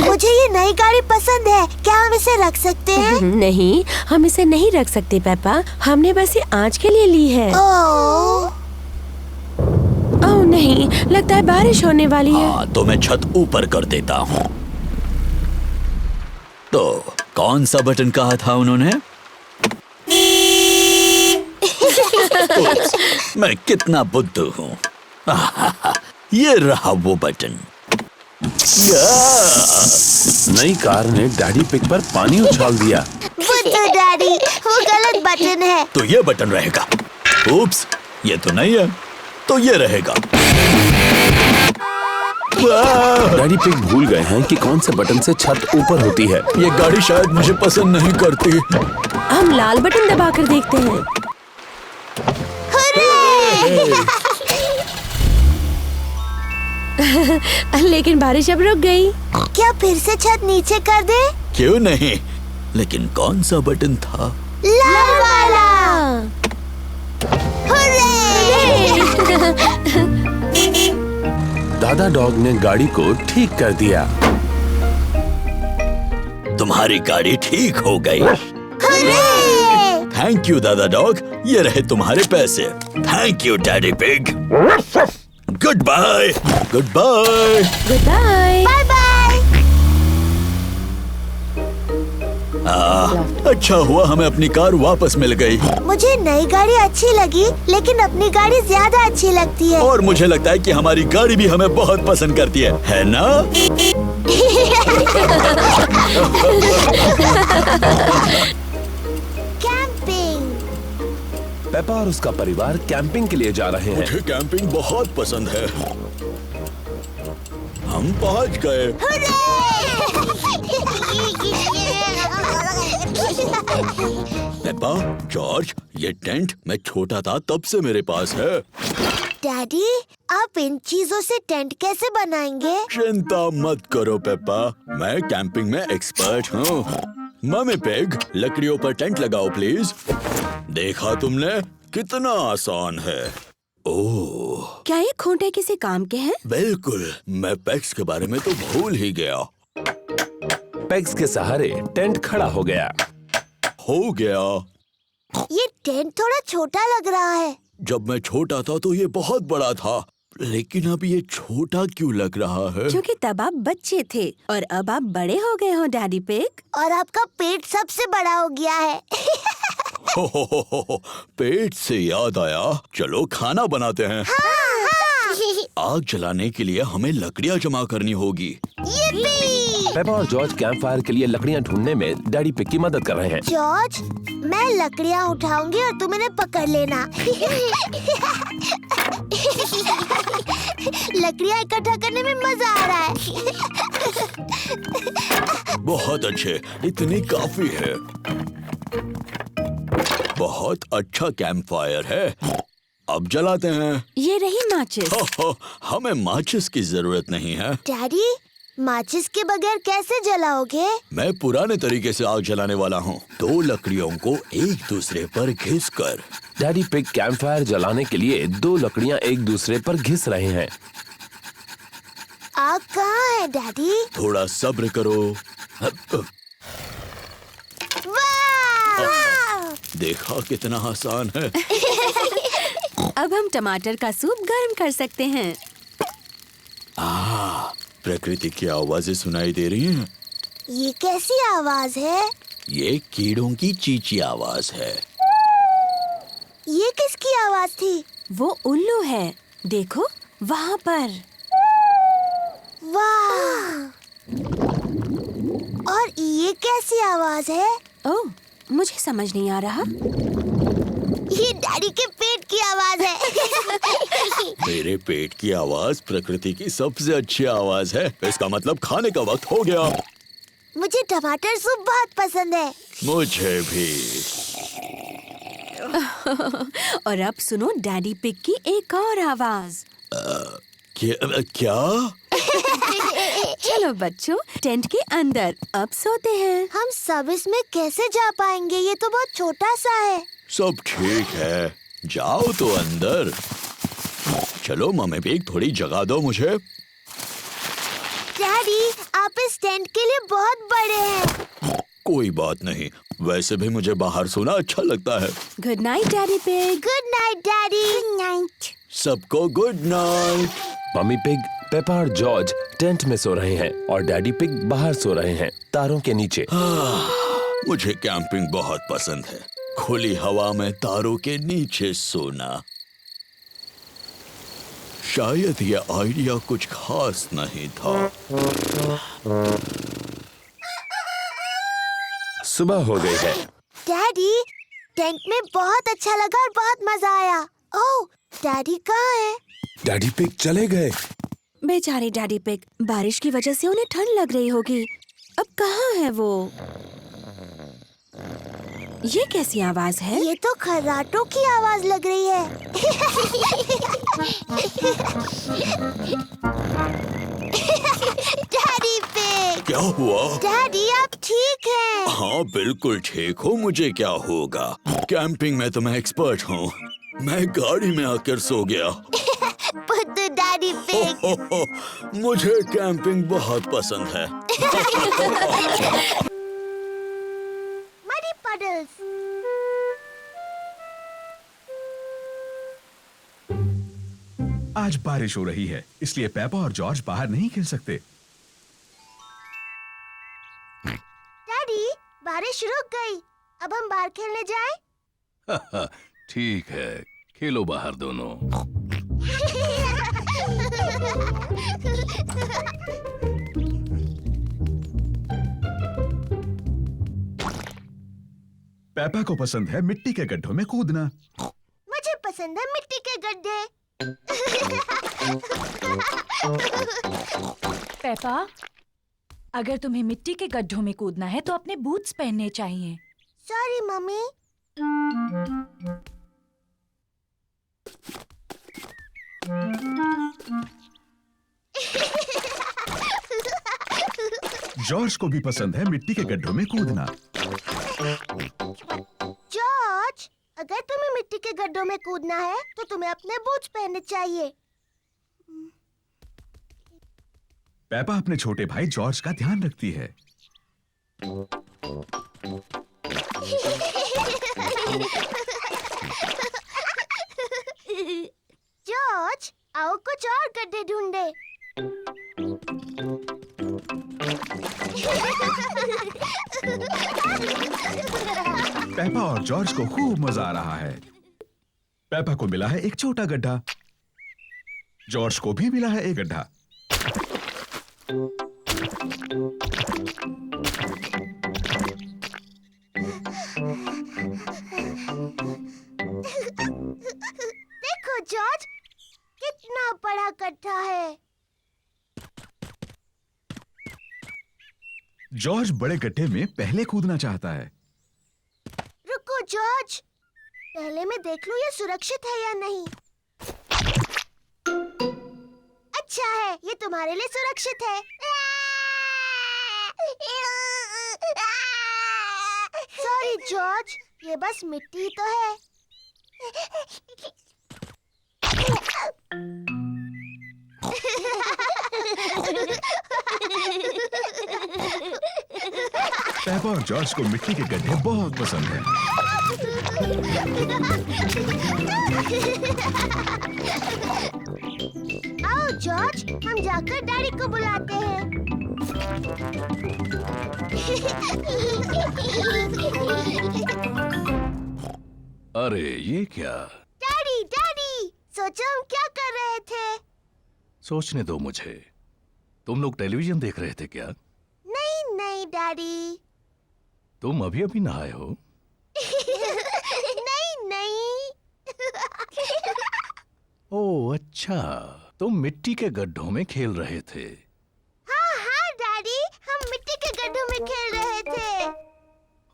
मुझे ये नई गाड़ी पसंद है, क्या हम इसे रख सकते हैं?
नहीं, हम इसे नहीं रख सकते पेपा, हमने बस ये आज के लिए ली है।
ओह,
ओह नहीं, लगता है बारिश होने वाली है।
हाँ, तो मैं छत ऊपर कर देता हूँ। तो कौन सा बटन कहा था उन्होंने? मैं कितना बुद्धू हूँ। ये रहा वो बटन।
नई कार ने डैडी पिग पर पानी उछाल दिया।
बुद्धू डैडी, वो गलत बटन है।
तो ये बटन रहेगा। उप्स, ये तो नहीं है, तो ये रहेगा।
डैडी पिग भूल गए हैं कि कौन से बटन से छत ऊपर होती है।
ये गाड़ी शायद मुझे पसंद नहीं करती।
हम लाल बटन दबाकर देखते हैं। लेकिन बारिश अब रुक गई।
क्या फिर से छत नीचे कर दे?
क्यों नहीं, लेकिन कौन सा बटन था?
लाल वाला। हुर्रे!
दादा डॉग ने गाड़ी को ठीक कर दिया।
तुम्हारी गाड़ी ठीक हो गई।
हरे!
थैंक यू दादा डॉग, ये रहे तुम्हारे पैसे। Thank you daddy pig. Good bye. Good bye.
Good bye.
Bye bye.
अच्छा हुआ हमें अपनी कार वापस मिल गई।
मुझे नई गाड़ी अच्छी लगी, लेकिन अपनी गाड़ी ज्यादा अच्छी लगती है।
और मुझे लगता है कि हमारी गाड़ी भी हमें बहुत पसंद करती है ना?
कैंपिंग।
पेपा और उसका परिवार कैंपिंग के लिए जा रहे हैं।
मुझे कैंपिंग बहुत पसंद है। हम पहुंच गए। पेपा, जॉर्ज, ये टेंट मैं छोटा था तब से मेरे पास है।
डैडी, आप इन चीजों से टेंट कैसे बनाएंगे?
चिंता मत करो पेपा, मैं कैंपिंग में एक्सपर्ट हूँ। मम्मी पिग, लकड़ियों पर टेंट लगाओ प्लीज। देखा तुमने, कितना आसान है। ओह,
क्या ये खूंटे किसी काम के हैं?
बिल्कुल, मैं पेग्स के बारे में तो भूल ही गया।
पेग्स के सहारे टेंट खड़ा हो गया।
हो गया।
ये टेंट थोड़ा छोटा लग रहा है।
जब मैं छोटा था तो ये बहुत बड़ा था, लेकिन अब ये छोटा क्यों लग रहा है?
क्योंकि तब आप बच्चे थे और अब आप बड़े हो गए हो डैडी पिग।
और आपका पेट सबसे बड़ा हो गया है।
हो, पेट से याद आया, चलो खाना बनाते हैं। आग जलाने के लिए हमें लकड़ियाँ जमा करनी होगी।
पेपा और जॉर्ज कैंप फायर के लिए लकड़ियाँ ढूंढने में डैडी पिग की मदद कर रहे हैं।
जॉर्ज, मैं लकड़ियाँ उठाऊंगी और तुम इन्हें पकड़ लेना। लकड़ियाँ इकट्ठा करने में मजा आ रहा है।
बहुत अच्छे, इतनी काफी है। बहुत अच्छा कैंप फायर है। अब जलाते हैं।
ये रही माचिस।
हमें माचिस की जरूरत नहीं है।
डैडी, माचिस के बगैर कैसे जलाओगे?
मैं पुराने तरीके से आग जलाने वाला हूँ, 2 लकड़ियों को एक दूसरे पर घिसकर।
डैडी पिग कैंप फायर जलाने के लिए 2 लकड़ियाँ एक दूसरे पर घिस रहे हैं।
आग कहाँ है डैडी?
थोड़ा सब्र करो।
वाह!
देखा कितना आसान है।
अब हम टमाटर का सूप गर्म कर सकते हैं।
प्रकृति की आवाजें सुनाई दे रही हैं।
ये कैसी आवाज है?
ये कीड़ों की चींची आवाज है।
ये किसकी आवाज थी?
वो उल्लू है, देखो वहाँ पर।
वाह! और ये कैसी आवाज है?
ओह, मुझे समझ नहीं आ रहा।
ये डैडी के पेट की आवाज है।
मेरे पेट की आवाज प्रकृति की सबसे अच्छी आवाज है। इसका मतलब खाने का वक्त हो गया।
मुझे टमाटर सूप बहुत पसंद है।
मुझे भी।
और अब सुनो डैडी पिग की एक और आवाज।
क्या?
चलो बच्चों, टेंट के अंदर अब सोते हैं।
हम सब इसमें कैसे जा पाएंगे? ये तो बहुत छोटा सा है।
सब ठीक है, जाओ तो अंदर। चलो मम्मी पिग, थोड़ी जगह दो मुझे।
डैडी, आप इस टेंट के लिए बहुत बड़े हैं।
कोई बात नहीं, वैसे भी मुझे बाहर सोना अच्छा लगता है।
Good night daddy pig.
Good night daddy. Good night.
सबको good night.
Mummy pig, Peppa और जॉर्ज टेंट में सो रहे हैं और डैडी पिग बाहर सो रहे हैं, तारों के नीचे।
मुझे कैंपिंग बहुत पसंद है, खुली हवा में तारों के नीचे सोना। शायद ये आइडिया कुछ खास नहीं था।
सुबह हो गई है।
डैडी, टेंट में बहुत अच्छा लगा और बहुत मजा आया। ओह, डैडी कहाँ है?
डैडी पिग चले गए।
बेचारे डैडी पिग, बारिश की वजह से उन्हें ठंड लग रही होगी। अब कहाँ है वो? ये कैसी आवाज है?
ये तो खर्राटों की आवाज लग रही है। Daddy pig.
क्या हुआ?
डैडी, आप ठीक हैं?
हाँ बिल्कुल ठीक हूँ, मुझे क्या होगा। कैंपिंग में तो मैं एक्सपर्ट हूँ। मैं गाड़ी में आकर सो गया।
पुत्तू डैडी पिग।
मुझे कैंपिंग बहुत पसंद है।
आज बारिश हो रही है, इसलिए पेपा और जॉर्ज बाहर नहीं खेल सकते।
डैडी, बारिश रुक गई। अब हम बाहर खेलने जाएं?
ठीक है, खेलो बाहर दोनों।
पेपा को पसंद है मिट्टी के गड्ढों में कूदना।
मुझे पसंद है मिट्टी के गड्ढे।
पेपा, अगर तुम्हें मिट्टी के गड्ढों में कूदना है तो अपने बूट्स पहनने चाहिए।
Sorry mummy.
जॉर्ज को भी पसंद है मिट्टी के गड्ढों में कूदना।
जॉर्ज, अगर तुम्हें मिट्टी के गड्ढों में कूदना है तो तुम्हें अपने बूट्स पहनने चाहिए।
पेपा अपने छोटे भाई जॉर्ज का ध्यान रखती है।
जॉर्ज, आओ कुछ और गड्ढे ढूंढे।
पेपा और जॉर्ज को खूब मजा आ रहा है। पेपा को मिला है एक छोटा गड्ढा, जॉर्ज को भी मिला है एक गड्ढा।
देखो जॉर्ज, कितना बड़ा गड्ढा है।
जॉर्ज बड़े गड्ढे में पहले कूदना चाहता है।
रुको जॉर्ज, पहले मैं देख लूं ये सुरक्षित है या नहीं। अच्छा है, ये तुम्हारे लिए सुरक्षित है। सॉरी जॉर्ज, ये बस मिट्टी ही तो है।
पेपा और जॉर्ज को मिट्टी के गड्ढे बहुत पसंद हैं।
आओ जॉर्ज, हम जाकर डैडी को बुलाते हैं।
अरे ये क्या?
डैडी, डैडी, सोचो हम क्या कर रहे थे।
सोचने दो मुझे। तुम लोग टेलीविजन देख रहे थे क्या?
नहीं नहीं डैडी।
तुम अभी अभी नहाए हो?
नहीं नहीं।
ओह अच्छा, तुम मिट्टी के गड्ढों में खेल रहे थे।
हाँ हाँ डैडी, हम मिट्टी के गड्ढों में खेल रहे थे।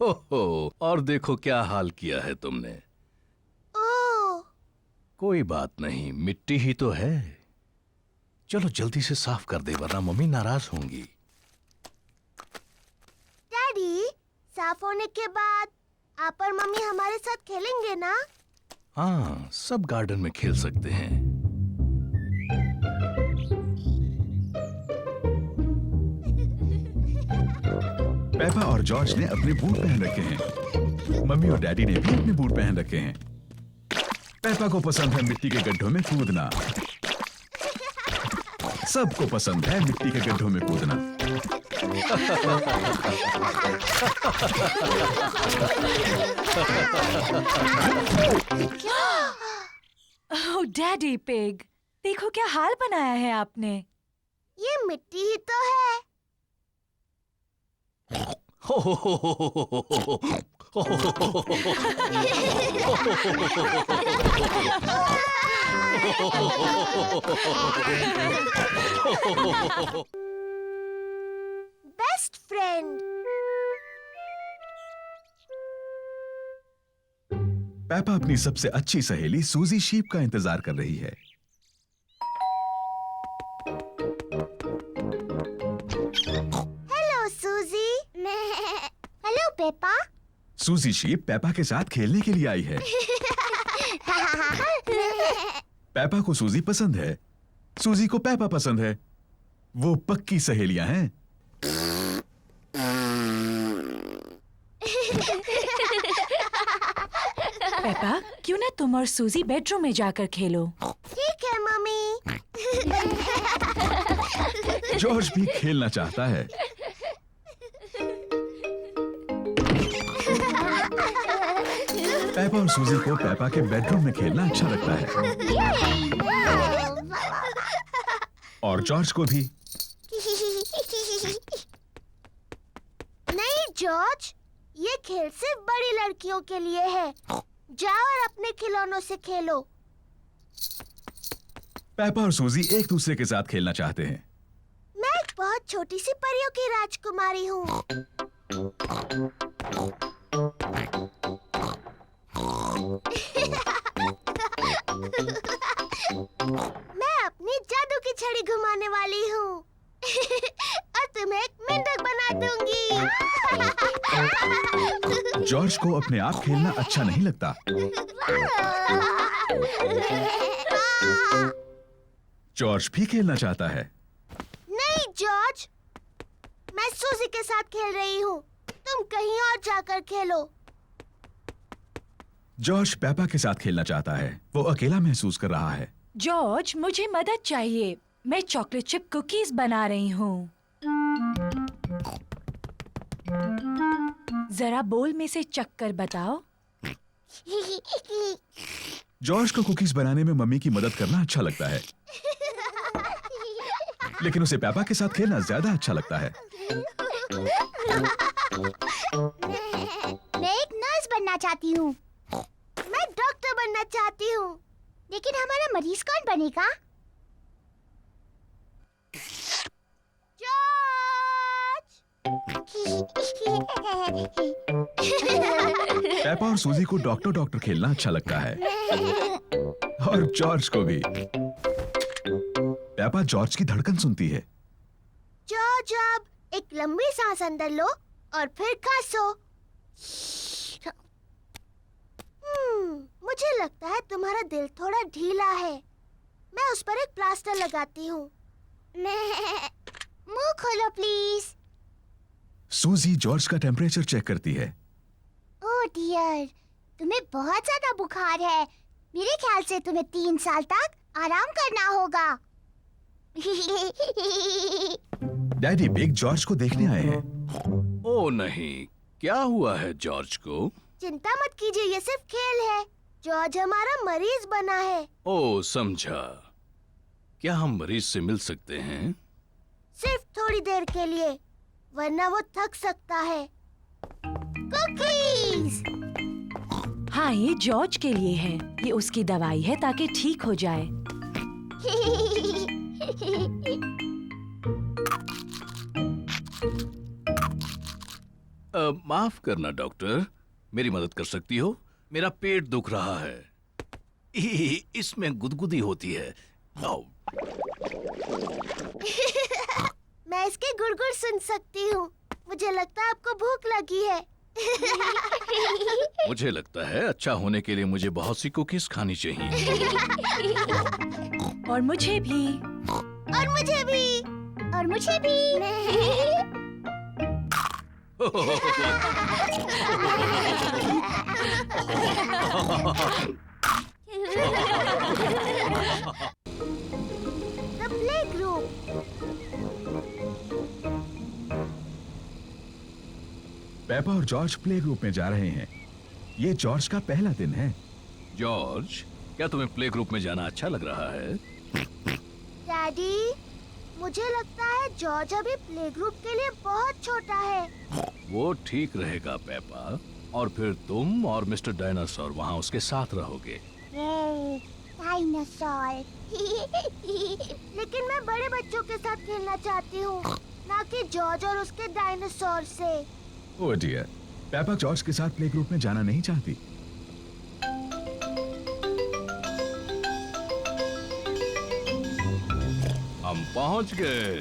हो, और देखो क्या हाल किया है तुमने।
ओह,
कोई बात नहीं, मिट्टी ही तो है। चलो जल्दी से साफ कर दे वरना मम्मी नाराज होंगी।
डैडी, साफ होने के बाद आप और मम्मी हमारे साथ खेलेंगे ना?
हाँ, सब गार्डन में खेल सकते हैं।
पेपा और जॉर्ज ने अपने बूट पहन रखे हैं। मम्मी और डैडी ने भी अपने बूट पहन रखे हैं। पेपा को पसंद है मिट्टी के गड्ढों में कूदना। सबको पसंद है मिट्टी के गड्ढों में कूदना।
ओह डैडी पिग, देखो क्या हाल बनाया है आपने।
ये मिट्टी ही तो है। Best friend.
पेपा अपनी सबसे अच्छी सहेली सूजी शीप का इंतजार कर रही है।
हेलो सूजी। Hello Peppa.
सूजी शीप पेपा के साथ खेलने के लिए आई है। पेपा को सूजी पसंद है, सूजी को पेपा पसंद है। वो पक्की सहेलियां हैं।
पेपा, क्यों ना तुम और सूजी बेडरूम में जाकर खेलो?
ठीक है मम्मी।
जॉर्ज भी खेलना चाहता है। पेपा और सूजी को पेपा के बेडरूम में खेलना अच्छा लगता है और जॉर्ज को भी।
नहीं जॉर्ज, ये खेल सिर्फ बड़ी लड़कियों के लिए है। जाओ और अपने खिलौनों से खेलो।
पेपा और सूजी एक दूसरे के साथ खेलना चाहते हैं।
मैं एक बहुत छोटी सी परियों की राजकुमारी हूँ। मैं अपनी जादू की छड़ी घुमाने वाली हूँ और तुम्हें एक मेंढक बना दूंगी।
जॉर्ज को अपने आप खेलना अच्छा नहीं लगता। जॉर्ज भी खेलना चाहता है।
नहीं जॉर्ज, मैं सूजी के साथ खेल रही हूँ। तुम कहीं और जाकर खेलो।
जॉर्ज पेपा के साथ खेलना चाहता है। वो अकेला महसूस कर रहा है।
जॉर्ज, मुझे मदद चाहिए। मैं चॉकलेट चिप कुकीज बना रही हूँ। जरा बोल में से चक्कर बताओ।
जॉर्ज को कुकीज बनाने में मम्मी की मदद करना अच्छा लगता है, लेकिन उसे पेपा के साथ खेलना ज्यादा अच्छा लगता है।
मैं एक नर्स बनना चाहती हूँ। मैं डॉक्टर बनना चाहती हूँ। लेकिन हमारा मरीज कौन बनेगा?
पेपा और सूजी को डॉक्टर खेलना अच्छा लगता है और जॉर्ज को भी। पेपा जॉर्ज की धड़कन सुनती है।
जॉर्ज, अब एक लंबी सांस अंदर लो और फिर खांसो। मुझे लगता है तुम्हारा दिल थोड़ा ढीला है। मैं उस पर एक प्लास्टर लगाती हूँ। मुंह खोलो प्लीज।
सूजी जॉर्ज का टेम्परेचर चेक करती है।
ओह डियर, तुम्हें बहुत ज्यादा बुखार है। मेरे ख्याल से तुम्हें 3 साल तक आराम करना होगा।
डैडी बिग जॉर्ज को देखने आए हैं।
ओ नहीं, क्या हुआ है जॉर्ज को?
चिंता मत कीजिए, ये सिर्फ खेल है। जॉर्ज हमारा मरीज बना है।
ओ समझा। क्या हम मरीज से मिल सकते हैं?
सिर्फ थोड़ी देर के लिए, वरना वो थक सकता है। कुकीज!
हाँ, ये जॉर्ज के लिए है। ये उसकी दवाई है ताकि ठीक हो जाए।
माफ करना डॉक्टर, मेरी मदद कर सकती हो? मेरा पेट दुख रहा है। इसमें गुदगुदी होती है। आओ।
मैं इसके गुड़गुड़ सुन सकती हूँ। मुझे लगता है आपको भूख लगी है।
मुझे लगता है अच्छा होने के लिए मुझे बहुत सी कुकीज खानी चाहिए।
और मुझे भी।
और मुझे भी। और मुझे भी। The playgroup.
पेपा और जॉर्ज प्ले ग्रुप में जा रहे हैं। ये जॉर्ज का पहला दिन है।
जॉर्ज, क्या तुम्हें प्ले ग्रुप में जाना अच्छा लग रहा है?
डैडी, मुझे लगता है जॉर्ज अभी प्ले ग्रुप के लिए बहुत छोटा है।
वो ठीक रहेगा पेपा, और फिर तुम और मिस्टर डायनासोर वहाँ उसके साथ रहोगे।
डायनासोर। लेकिन मैं बड़े बच्चों के साथ खेलना चाहती हूँ, ना कि जॉर्ज और उसके डायनासोर से।
ओह डियर, पेपा जॉर्ज के साथ प्ले ग्रुप में जाना नहीं चाहती।
हम पहुँच गए।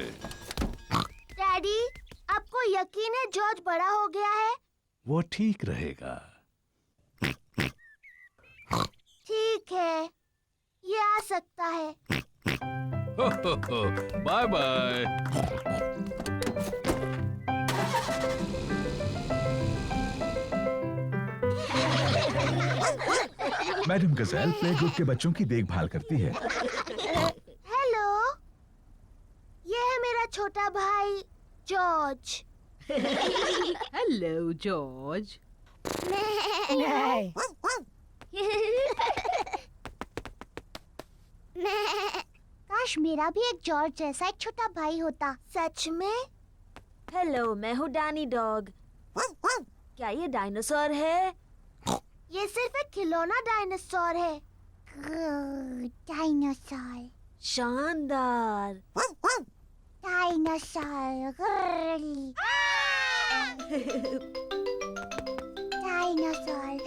डैडी, आपको यकीन है जॉर्ज बड़ा हो गया है?
वो ठीक रहेगा।
ठीक है, ये आ सकता है।
Bye bye.
Madam Gazelle play group के बच्चों की देखभाल करती है।
हेलो, ये है मेरा छोटा भाई जॉर्ज।
Hello George.
काश मेरा भी एक जॉर्ज जैसा एक छोटा भाई होता। सच में?
हेलो, मैं हूँ डैनी डॉग। क्या ये डायनासोर है?
ये सिर्फ एक खिलौना डायनासोर है। डायनासोर,
शानदार।
Dinosaur, dinosaur.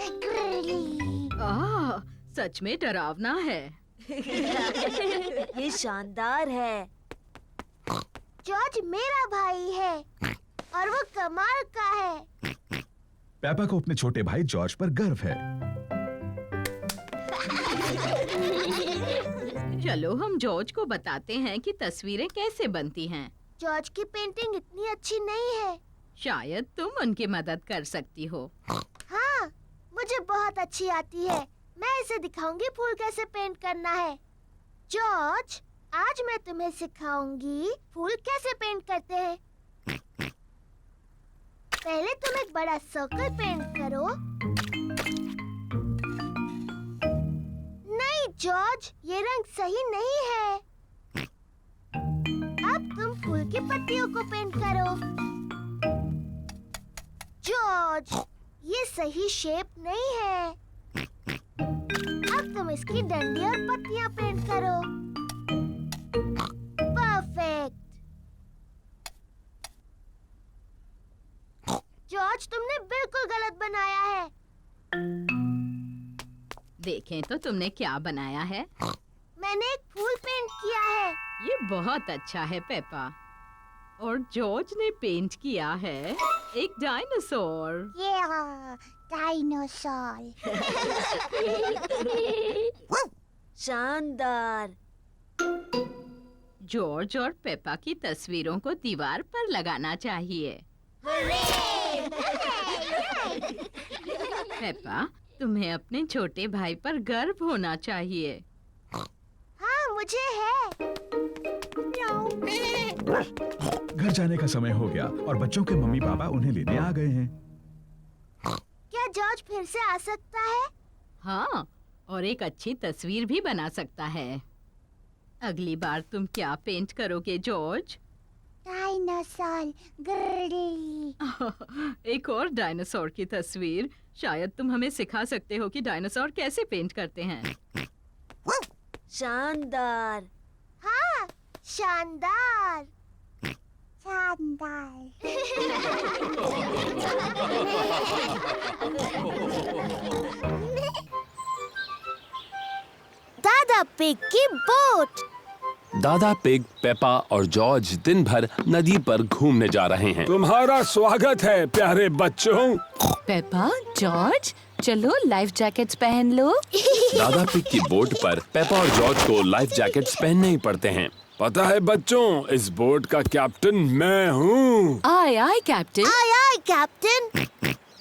सच में डरावना है।
ये शानदार है।
जॉर्ज मेरा भाई है और वो कमाल का है।
पेपा को अपने छोटे भाई जॉर्ज पर गर्व है।
चलो हम जॉर्ज को बताते हैं कि तस्वीरें कैसे बनती हैं।
जॉर्ज की पेंटिंग इतनी अच्छी नहीं है।
शायद तुम उनकी मदद कर सकती हो।
हाँ, मुझे बहुत अच्छी आती है। मैं इसे दिखाऊंगी फूल कैसे पेंट करना है। जॉर्ज, आज मैं तुम्हें सिखाऊंगी फूल कैसे पेंट करते हैं। पहले तुम एक बड़ा सर्कल पेंट करो। नहीं जॉर्ज, ये रंग सही नहीं है। अब तुम फूल की पत्तियों को पेंट करो। जॉर्ज, ये सही शेप नहीं है। अब तुम इसकी डंडी और पत्तियां पेंट करो। परफेक्ट। जॉर्ज, तुमने बिल्कुल गलत बनाया है।
देखें तो तुमने क्या बनाया है।
मैंने एक फूल पेंट किया है।
ये बहुत अच्छा है पेपा। और जॉर्ज ने पेंट किया है एक डायनासोर।
डायनासोर।
शानदार।
जॉर्ज और पेपा की तस्वीरों को दीवार पर लगाना चाहिए। पेपा, तुम्हें अपने छोटे भाई पर गर्व होना चाहिए।
हाँ, मुझे है।
घर जाने का समय हो गया और बच्चों के मम्मी पापा उन्हें लेने आ गए हैं।
क्या जॉर्ज फिर से आ सकता है?
हाँ, और एक अच्छी तस्वीर भी बना सकता है। अगली बार तुम क्या पेंट करोगे जॉर्ज?
डायनासोर।
एक और डायनासोर की तस्वीर। शायद तुम हमें सिखा सकते हो कि डायनासोर कैसे पेंट करते हैं।
शानदार।
हाँ, शानदार। शानदार। दादा पिग की बोट।
दादा पिग, पेपा और जॉर्ज दिन भर नदी पर घूमने जा रहे हैं।
तुम्हारा स्वागत है प्यारे बच्चों।
पेपा, जॉर्ज, चलो लाइफ जैकेट्स पहन लो।
दादा पिग की बोट पर पेपा और जॉर्ज को लाइफ जैकेट्स पहनने ही पड़ते हैं।
पता है बच्चों, इस बोट का कैप्टन मैं हूँ।
आय आय कैप्टन।
आय आय कैप्टन।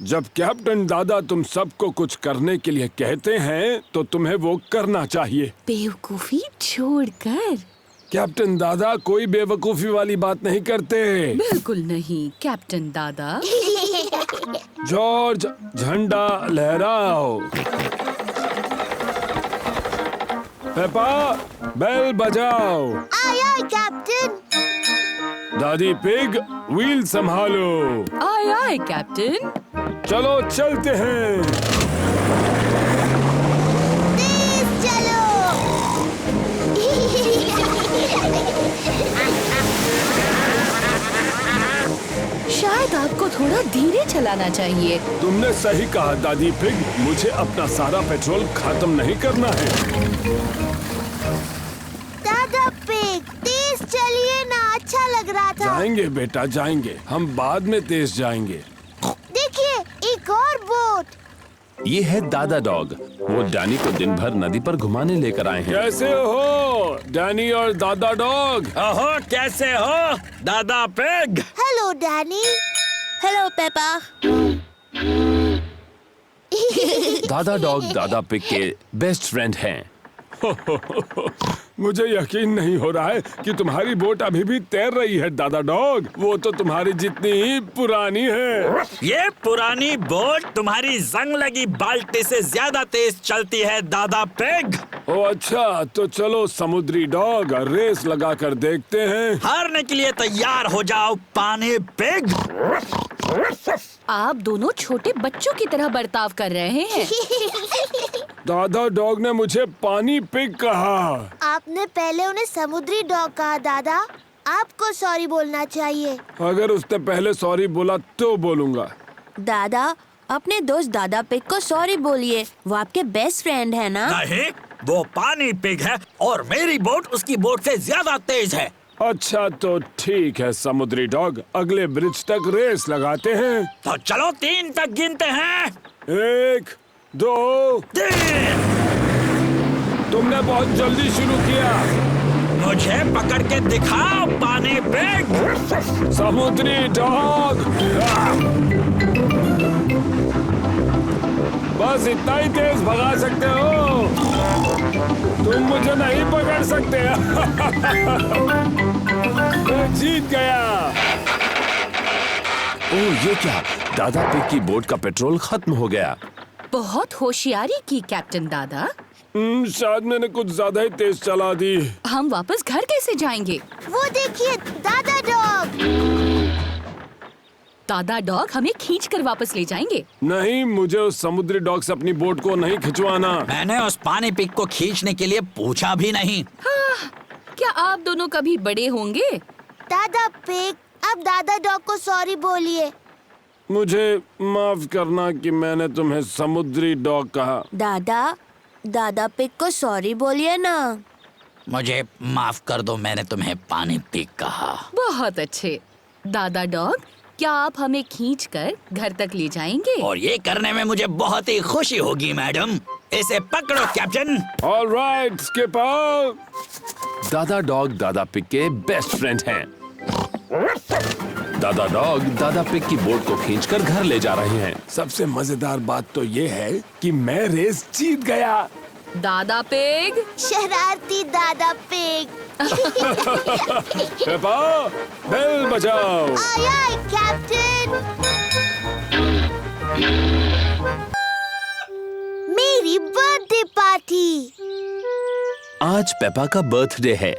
जब कैप्टन दादा तुम सबको कुछ करने के लिए कहते हैं तो तुम्हें वो करना चाहिए।
बेवकूफी छोड़कर।
कैप्टन दादा कोई बेवकूफी वाली बात नहीं करते।
बिल्कुल नहीं कैप्टन दादा।
जॉर्ज, झंडा लहराओ। पेपा, बेल बजाओ।
आय आय कैप्टन।
दादी पिग, व्हील संभालो।
आय आय कैप्टन।
चलो चलते हैं।
तेज चलो।
शायद आपको थोड़ा धीरे चलाना चाहिए।
तुमने सही कहा दादी पिग, मुझे अपना सारा पेट्रोल खत्म नहीं करना है।
दादा पिग, तेज चलिए ना, अच्छा लग रहा था।
जाएंगे बेटा जाएंगे, हम बाद में तेज जाएंगे।
देखिए, एक और बोट।
ये है दादा डॉग। वो डैनी को दिन भर नदी पर घुमाने लेकर आए हैं।
कैसे हो डैनी और दादा डॉग?
ओहो, कैसे हो दादा pig?
Hello Danny.
Hello Peppa.
दादा डॉग दादा पिग के बेस्ट फ्रेंड हैं।
मुझे यकीन नहीं हो रहा है कि तुम्हारी बोट अभी भी तैर रही है दादा डॉग। वो तो तुम्हारी जितनी ही पुरानी है।
ये पुरानी बोट तुम्हारी जंग लगी बाल्टी से ज्यादा तेज चलती है दादा पिग।
ओ अच्छा, तो चलो समुद्री डॉग रेस लगा कर देखते हैं।
हारने के लिए तैयार हो जाओ पानी पिग।
आप दोनों छोटे बच्चों की तरह बर्ताव कर रहे हैं।
दादा डॉग ने मुझे पानी पिग कहा।
आपने पहले उन्हें समुद्री डॉग कहा दादा। आपको सॉरी बोलना चाहिए।
अगर उसने पहले सॉरी बोला तो बोलूँगा।
दादा, अपने दोस्त दादा पिग को सॉरी बोलिए। वो आपके बेस्ट फ्रेंड है ना?
नहीं, वो पानी पिग है और मेरी बोट उसकी बोट से ज्यादा तेज है।
अच्छा तो ठीक है समुद्री डॉग, अगले ब्रिज तक रेस लगाते हैं।
तो चलो 3 तक गिनते हैं।
1, 2,
3।
तुमने बहुत जल्दी शुरू किया।
मुझे पकड़ के दिखाओ पानी पिग।
समुद्री डॉग, बस इतना ही तेज भगा सकते हो। तुम मुझे नहीं पकड़ सकते। मैं जीत गया।
ओह ये क्या, दादा पिग की बोट का पेट्रोल खत्म हो गया।
बहुत होशियारी की कैप्टन दादा।
शायद मैंने कुछ ज्यादा ही तेज चला दी।
हम वापस घर कैसे जाएंगे?
वो देखिए दादा डॉग।
दादा डॉग हमें खींच कर वापस ले जाएंगे।
नहीं, मुझे उस समुद्री डॉग से अपनी बोट को नहीं खिंचवाना।
मैंने उस पानी पिग को खींचने के लिए पूछा भी नहीं।
क्या आप दोनों कभी बड़े होंगे?
दादा पिग, अब दादा डॉग को सॉरी बोलिए।
मुझे माफ करना कि मैंने तुम्हें समुद्री डॉग कहा।
दादा पिग को सॉरी बोलिए ना।
मुझे माफ कर दो, मैंने तुम्हें पानी पिग कहा।
बहुत अच्छे। दादा डॉग, क्या आप हमें खींचकर घर तक ले जाएंगे?
और ये करने में मुझे बहुत ही खुशी होगी मैडम। इसे पकड़ो कैप्टन।
All right skipper.
दादा डॉग दादा पिग के बेस्ट फ्रेंड हैं। दादा डॉग दादा पिग की बोट को खींचकर घर ले जा रहे हैं।
सबसे मजेदार बात तो ये है कि मैं रेस जीत गया।
दादा पिग,
शरारती दादा पिग।
पेपा, बेल बजाओ।
आय आय कैप्टन। मेरी बर्थडे पार्टी।
आज पेपा का बर्थडे है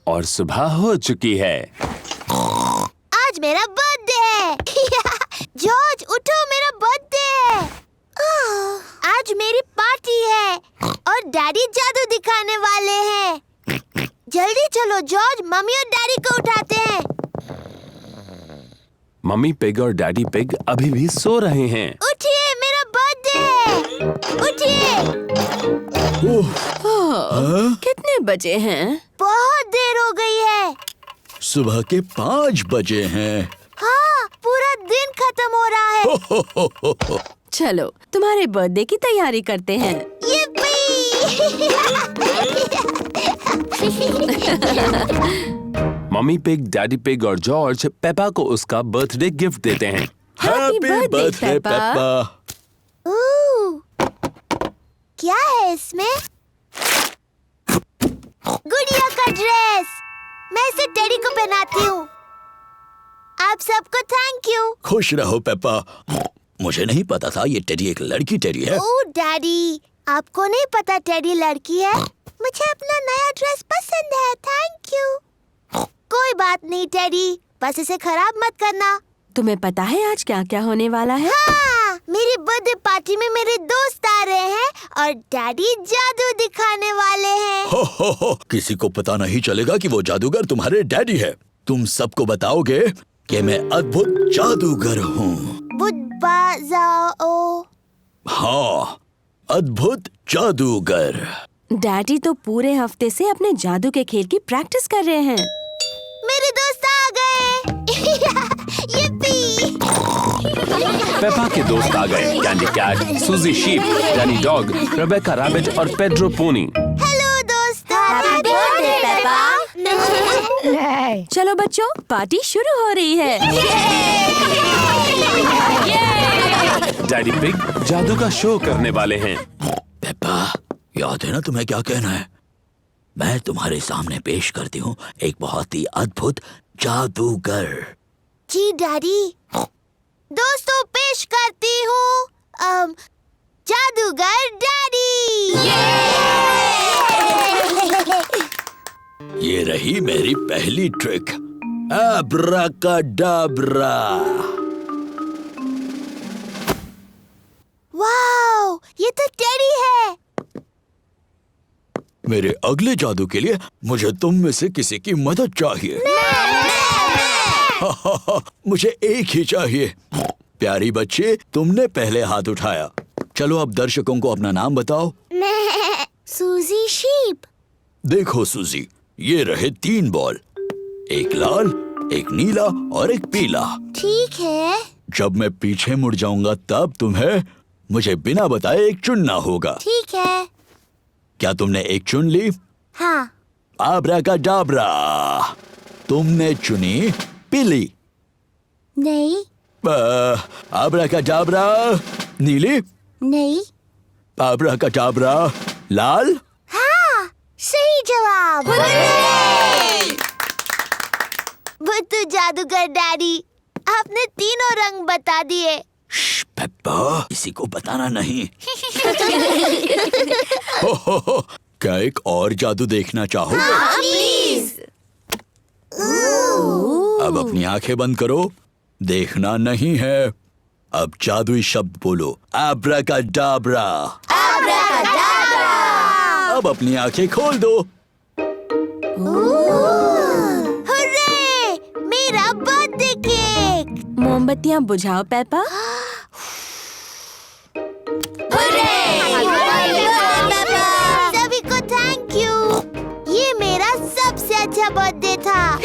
और सुबह हो चुकी है।
आज मेरा बर्थडे है। जॉर्ज उठो, मेरा बर्थडे है। आज मेरी पार्टी है और डैडी जादू दिखाने वाले हैं। जल्दी चलो जॉर्ज, मम्मी और डैडी को उठाते हैं।
मम्मी पिग और डैडी पिग अभी भी सो रहे हैं।
उठिए, मेरा बर्थडे है। उठिए।
कितने बजे हैं?
बहुत देर हो गई है।
सुबह के 5 बजे हैं।
हाँ, पूरा दिन खत्म हो रहा है।
चलो तुम्हारे बर्थडे की तैयारी करते हैं।
मम्मी पिग, डैडी पिग और जॉर्ज पेपा को उसका बर्थडे गिफ्ट देते हैं।
Happy birthday Peppa.
क्या है इसमें? गुड़िया का ड्रेस। मैं इसे टेडी को पहनाती हूँ। आप सबको थैंक यू।
खुश रहो पेपा। मुझे नहीं पता था ये टेडी एक लड़की टेडी है।
ओह डैडी, आपको नहीं पता टेडी लड़की है? मुझे अपना नया ड्रेस पसंद है, थैंक यू। कोई बात नहीं टेडी, बस इसे खराब मत करना।
तुम्हें पता है आज क्या क्या होने वाला है?
हाँ, मेरी बर्थडे पार्टी में मेरे दोस्त आ रहे हैं और डैडी जादू दिखाने वाले हैं।
हो, किसी को पता नहीं चलेगा कि वो जादूगर तुम्हारे डैडी है। तुम सबको बताओगे कि मैं अद्भुत जादूगर हूँ। हाँ, अद्भुत जादूगर।
डैडी तो पूरे हफ्ते से अपने जादू के खेल की प्रैक्टिस कर रहे हैं।
मेरे दोस्त आ गए। यिप्पी।
पेपा के दोस्त आ गए। Candy Cat, Suzy Sheep, Danny Dog, Rebecca Rabbit और पेड्रो पोनी।
हेलो दोस्त। Happy birthday Peppa.
चलो बच्चों, पार्टी शुरू हो रही है।
डैडी पिग जादू का शो करने वाले हैं।
पेप्पा, याद है ना तुम्हें क्या कहना है? मैं तुम्हारे सामने पेश करती हूँ एक बहुत ही अद्भुत जादूगर।
जी डैडी। दोस्तों पेश करती हूँ जादूगर डैडी।
ये रही मेरी पहली ट्रिक, एब्राकाडाब्रा।
वाओ, ये तो टेडी है।
मेरे अगले जादू के लिए मुझे तुम में से किसी की मदद चाहिए। मुझे एक ही चाहिए। प्यारी बच्चे, तुमने पहले हाथ उठाया। चलो अब दर्शकों को अपना नाम बताओ।
सूजी शीप।
देखो सूजी, ये रहे 3 बॉल, एक लाल, एक नीला और एक पीला।
ठीक है।
जब मैं पीछे मुड़ जाऊंगा तब तुम्हें मुझे बिना बताए एक चुनना होगा।
ठीक है।
क्या तुमने एक चुन ली?
हाँ।
आब्राकाडाब्रा, तुमने चुनी पीली।
नहीं।
आब्राकाडाब्रा नीली।
नहीं।
आब्राकाडाब्रा लाल।
हाँ, सही जवाब। वो तो जादूगर डैडी, आपने तीनों रंग बता दिए।
पेप्पा, किसी को बताना नहीं। हो, क्या एक और जादू देखना चाहोगे?
हाँ, प्लीज।
अब अपनी आंखें बंद करो, देखना नहीं है। अब जादुई शब्द बोलो, एब्राकाडाब्रा।
एब्राकाडाब्रा।
अब अपनी आंखें खोल दो।
हुर्रे, मेरा बर्थडे केक।
मोमबत्तियाँ बुझाओ पेपा।
सभी को थैंक यू। ये मेरा सबसे अच्छा बर्थडे था।